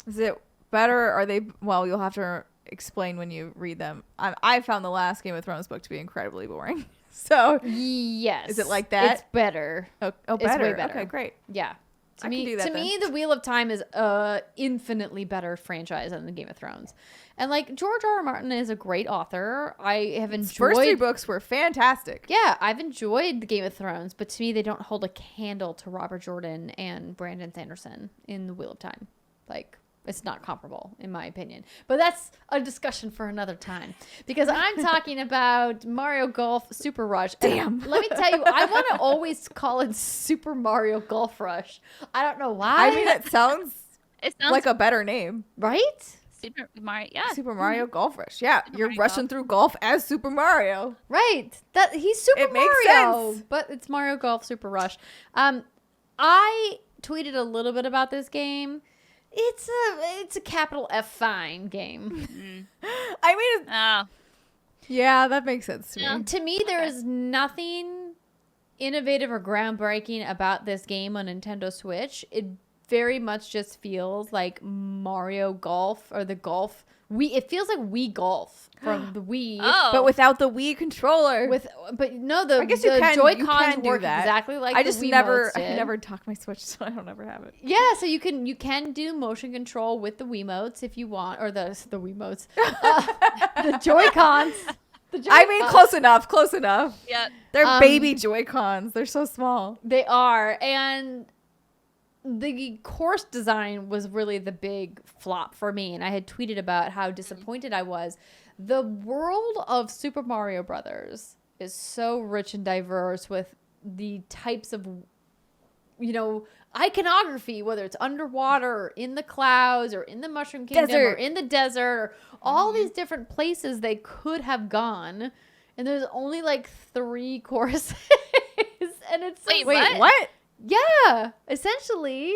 Is it better? Are they? Well, you'll have to explain when you read them. I found the last Game of Thrones book to be incredibly boring. So, Yes. Is it like that? It's better. oh, It's better. way better. Okay, great. Yeah. To I can me, do that to then. me, the Wheel of Time is a infinitely better franchise than the Game of Thrones. And like George R. R. Martin is a great author. I have His first 3 enjoyed. books were fantastic. Yeah, I've enjoyed the Game of Thrones, but to me, they don't hold a candle to Robert Jordan and Brandon Sanderson in the Wheel of Time. Like, it's not comparable, in my opinion. But that's a discussion for another time. Because I'm talking about Mario Golf Super Rush. And Damn. let me tell you, I want to always call it Super Mario Golf Rush. I don't know why. I mean, it sounds It sounds like a better name. right? Super Mario. Yeah. Super Mario Golf Rush. Yeah, Super you're Mario rushing Golf. through golf as Super Mario. Right. That he's Super It makes Mario, sense. but it's Mario Golf Super Rush. I tweeted a little bit about this game. It's a capital F fine game. I mean, Oh. yeah, that makes sense to Yeah. me. To me, there is nothing innovative or groundbreaking about this game on Nintendo Switch. It very much just feels like Mario Golf or the Golf. It feels like Wii Golf from the Wii. Oh. But without the Wii controller. But no, the I guess you can Joy-Cons do work that. exactly like I the just Wiimotes never did. talk my Switch, so I don't ever have it. Yeah, so you can do motion control with the Wiimotes if you want, or the Wiimotes, the Joy-Cons. I mean, close enough. Yeah. They're baby Joy-Cons. They're so small. They are, and the course design was really the big flop for me, and I had tweeted about how disappointed I was. The world of Super Mario Brothers is so rich and diverse with the types of, iconography, whether it's underwater or in the clouds or in the Mushroom Kingdom or in the desert, or all these different places they could have gone, and there's only like 3 courses, and it's Wait, what? Yeah, essentially.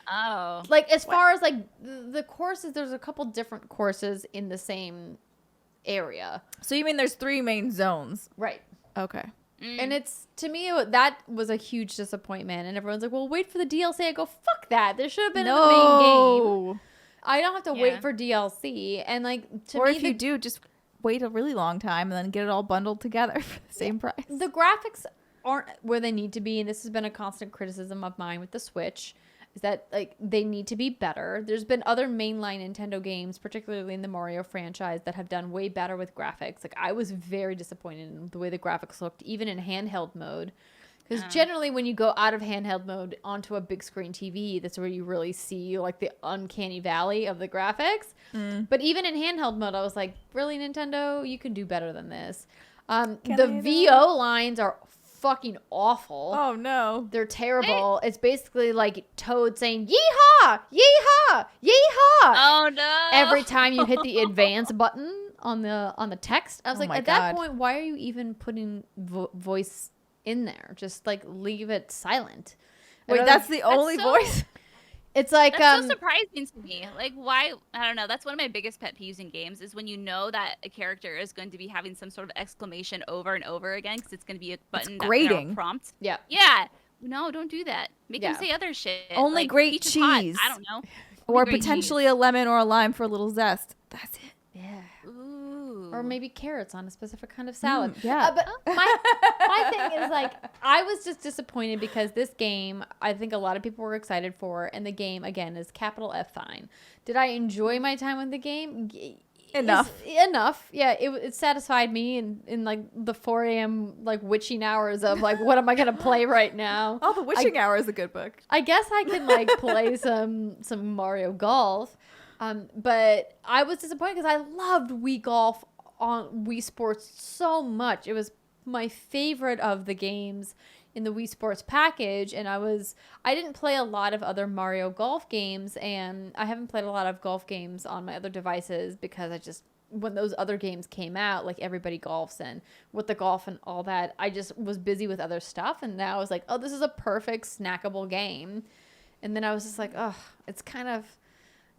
Oh. Like, as far as, like, the courses, there's a couple different courses in the same area. So you mean there's 3 main zones? Right. Okay. And it's, to me, that was a huge disappointment. And everyone's like, well, wait for the DLC. I go, fuck that. There should have been in the main game. I don't have to wait for DLC. And, like, or if you do, just wait a really long time and then get it all bundled together for the same price. The graphics aren't where they need to be, and this has been a constant criticism of mine with the Switch, is that, like, they need to be better. There's been other mainline Nintendo games, particularly in the Mario franchise, that have done way better with graphics. Like, I was very disappointed in the way the graphics looked, even in handheld mode. Because generally when you go out of handheld mode onto a big screen TV, that's where you really see, like, the uncanny valley of the graphics. But even in handheld mode, I was like, really, Nintendo? You can do better than this. The VO lines are fucking awful. Oh no, they're terrible. It's basically like Toad saying yeehaw, yeehaw, yeehaw. Oh no! Every time you hit the advance button on the text, I was like, at that point, why are you even putting voice in there? Just like leave it silent. Wait, that's the only voice. It's like that's so surprising to me. Like, why? I don't know. That's one of my biggest pet peeves in games is when you know that a character is going to be having some sort of exclamation over and over again because it's going to be a button that prompt. Yeah. Yeah. No, don't do that. Make them say other shit. Only like, great cheese. I don't know. Or potentially a lemon or a lime for a little zest. That's it. Yeah. Ooh. Or maybe carrots on a specific kind of salad. Yeah. But my thing is, like, I was just disappointed because this game, I think a lot of people were excited for, and the game, again, is capital F fine. Did I enjoy my time with the game? Enough. Yeah, it satisfied me in like the 4 a.m. like witching hours of like, what am I going to play right now? Oh, the witching hour is a good book. I guess I can like play some Mario Golf. But I was disappointed because I loved Wii Golf on Wii Sports so much. It was my favorite of the games in the Wii Sports package, and I didn't play a lot of other Mario Golf games, and I haven't played a lot of golf games on my other devices because when those other games came out, like Everybody Golfs and With the Golf and all that, I just was busy with other stuff, and now I was like, oh, this is a perfect snackable game. And then I was just like, oh, it's kind of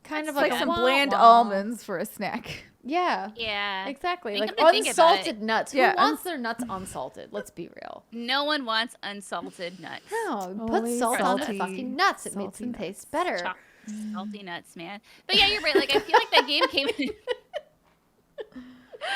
like some bland almonds for a snack. Yeah. Yeah. Exactly. Like unsalted nuts. Who Yeah. wants their nuts unsalted? Let's be real. No one wants unsalted nuts. No, put Only salt on the salty- fucking nuts. It makes salty them nuts. taste better. Salty nuts, man. But yeah, you're right. Like, I feel like that game came in.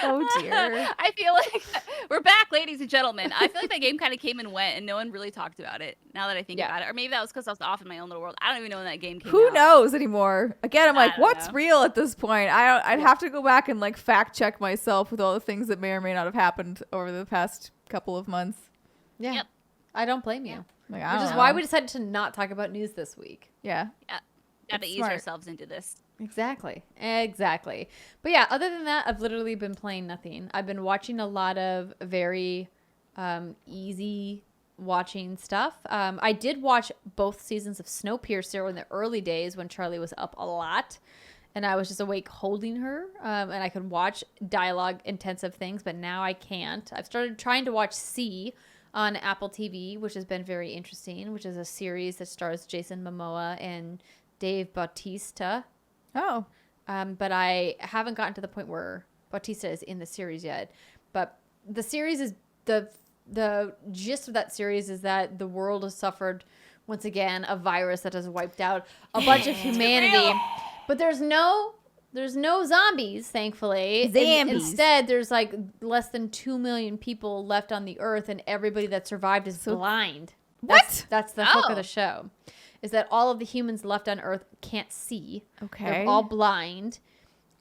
Oh dear. I feel like we're back, ladies and gentlemen. I feel like that game kind of came and went, and no one really talked about it. Now that I think about it, or maybe that was because I was off in my own little world. I don't even know when that game came out. Who knows anymore? Again, I'm like, don't what's know. real at this point? I'd have to go back and like fact check myself with all the things that may or may not have happened over the past couple of months. Yeah. Yep. I don't blame you. Like, Which is why we decided to not talk about news this week. Yeah. Yeah. Got to ease smart. ourselves into this. Exactly. But yeah, other than that, I've literally been playing nothing. I've been watching a lot of very easy watching stuff. I did watch both seasons of Snowpiercer in the early days when Charlie was up a lot. And I was just awake holding her. And I could watch dialogue intensive things, but now I can't. I've started trying to watch C on Apple TV, which has been very interesting, which is a series that stars Jason Momoa and Dave Bautista. Oh. But I haven't gotten to the point where Bautista is in the series yet. But the series is the gist of that series is that the world has suffered once again a virus that has wiped out a bunch of humanity. But there's no zombies, thankfully. Instead, there's like less than 2 million people left on the earth, and everybody that survived is blind. What? That's the hook of the show. Is that all of the humans left on Earth can't see. Okay. They're all blind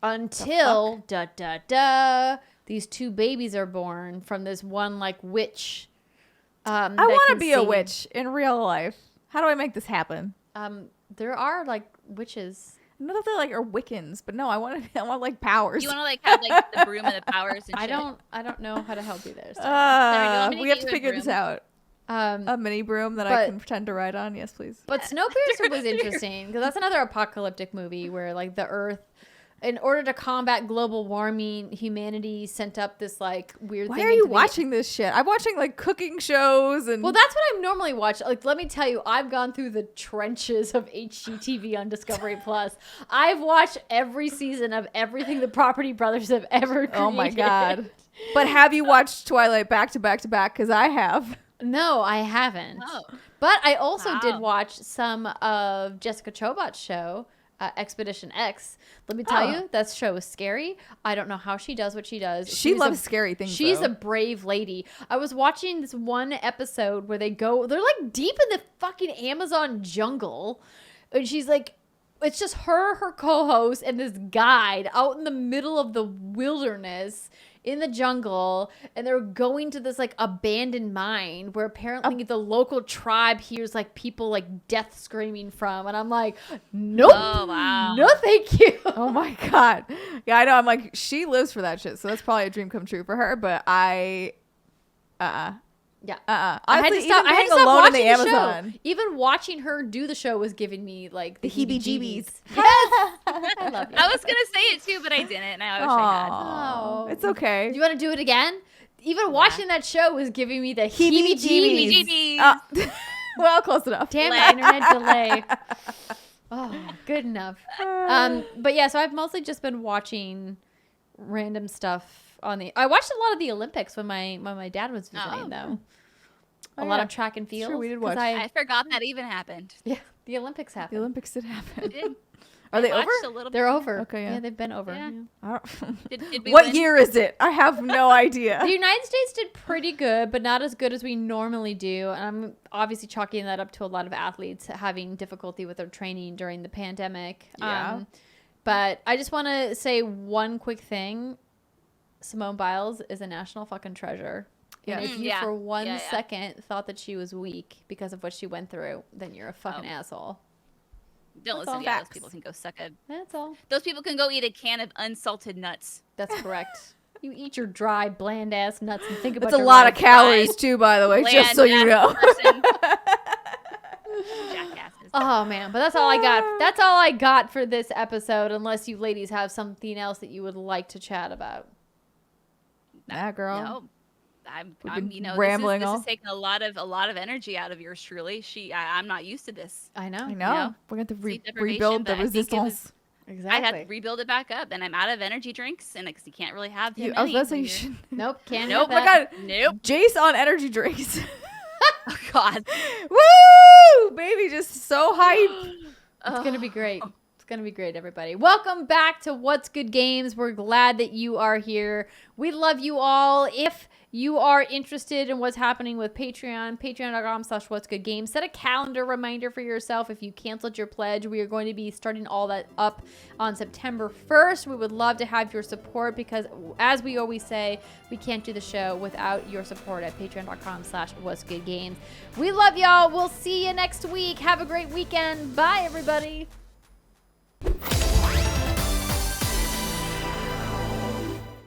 until these 2 babies are born from this one like witch. I want to be a witch in real life. How do I make this happen? There are like witches. I know that they like are Wiccans, but no, I want like powers. You want to like have like the broom and the powers and shit? I don't know how to help you there. Sarah. me We to have get to you a figure this broom? out. A mini broom that I can pretend to ride on. Yes, please. But Snowpiercer was interesting because that's another apocalyptic movie where like the Earth, in order to combat global warming, humanity sent up this like weird thing. Why are you watching this shit? I'm watching like cooking shows and. Well, that's what I normally watch. Like, let me tell you, I've gone through the trenches of HGTV on Discovery Plus. I've watched every season of everything the Property Brothers have ever created. Oh my god! But have you watched Twilight back to back to back? Because I have. No, I haven't. Oh. But I also Wow. did watch some of Jessica Chobot's show, Expedition X. Let me tell you, that show is scary. I don't know how she does what she does. She loves scary things. She's though. a brave lady. I was watching this one episode where they're like deep in the fucking Amazon jungle. And she's like, it's just her co-host, and this guide out in the middle of the wilderness in the jungle, and they're going to this like abandoned mine where apparently the local tribe hears like people like death screaming from, and I'm like, nope, Oh, wow. no thank you. Oh my god! Yeah, I know. I'm like, she lives for that shit, so that's probably a dream come true for her. But I, Yeah. I I had Honestly, to stop, even I had to being stop alone in watching the the Amazon. show. Even watching her do the show was giving me like the heebie-jeebies. heebie-jeebies. Yes. I love you. I was gonna say it too, but I didn't, and I wish I had. Aw, Oh. it's okay. Do you want to do it again? Even watching that show was giving me the Heebie-jeebies. heebie-jeebies. Well, close enough. Damn Delay. it, internet delay. Oh, good enough. But yeah, so I've mostly just been watching random stuff on the. I watched a lot of the Olympics when my dad was visiting, though. Oh, A lot yeah. of track and field. True, we did 'cause watch. I forgot that even happened. yeah, the Olympics The happened. Olympics did happen. Did. Are they over? Watched a little They're bit. over. Okay, yeah. They've been over. Yeah. Yeah. I don't- Did we What win? year is it? I have no idea. The United States did pretty good, but not as good as we normally do. And I'm obviously chalking that up to a lot of athletes having difficulty with their training during the pandemic. Yeah. But I just want to say one quick thing. Simone Biles is a national fucking treasure. And Yes. if you Yeah. for one Yeah. second thought that she was weak because of what she went through, then you're a fucking asshole. Don't That's listen all to y'all. Those facts. people can go suck a. That's all. Those people can go eat a can of unsalted nuts. That's correct. You eat your dry, bland ass nuts and think about That's a your lot life. of calories too, by the way, just so you know. Person. Jackasses. Oh man, but that's all I got. That's all I got for this episode. Unless you ladies have something else that you would like to chat about. Nah, girl. No. We've I'm been you know, rambling this all- is taking a lot of energy out of yours truly. I'm not used to this. I know. I know. know, We're going to sleep deprivation, rebuild the but I think it was- resistance. Exactly. I had to rebuild it back up, and I'm out of energy drinks, and because you can't really have too I was many. about to say when you you're- should. Nope. Can't. Nope. have Oh my that. god. Nope. Jace on energy drinks. Oh God. Woo! Baby, just so hype. It's gonna be great. It's gonna be great, everybody. Welcome back to What's Good Games. We're glad that you are here. We love you all. If you are interested in what's happening with Patreon, patreon.com/what'sgoodgames. Set a calendar reminder for yourself. If you canceled your pledge, we are going to be starting all that up on September 1st. We would love to have your support because, as we always say, we can't do the show without your support at patreon.com/what'sgoodgames. We love y'all. We'll see you next week. Have a great weekend. Bye, everybody.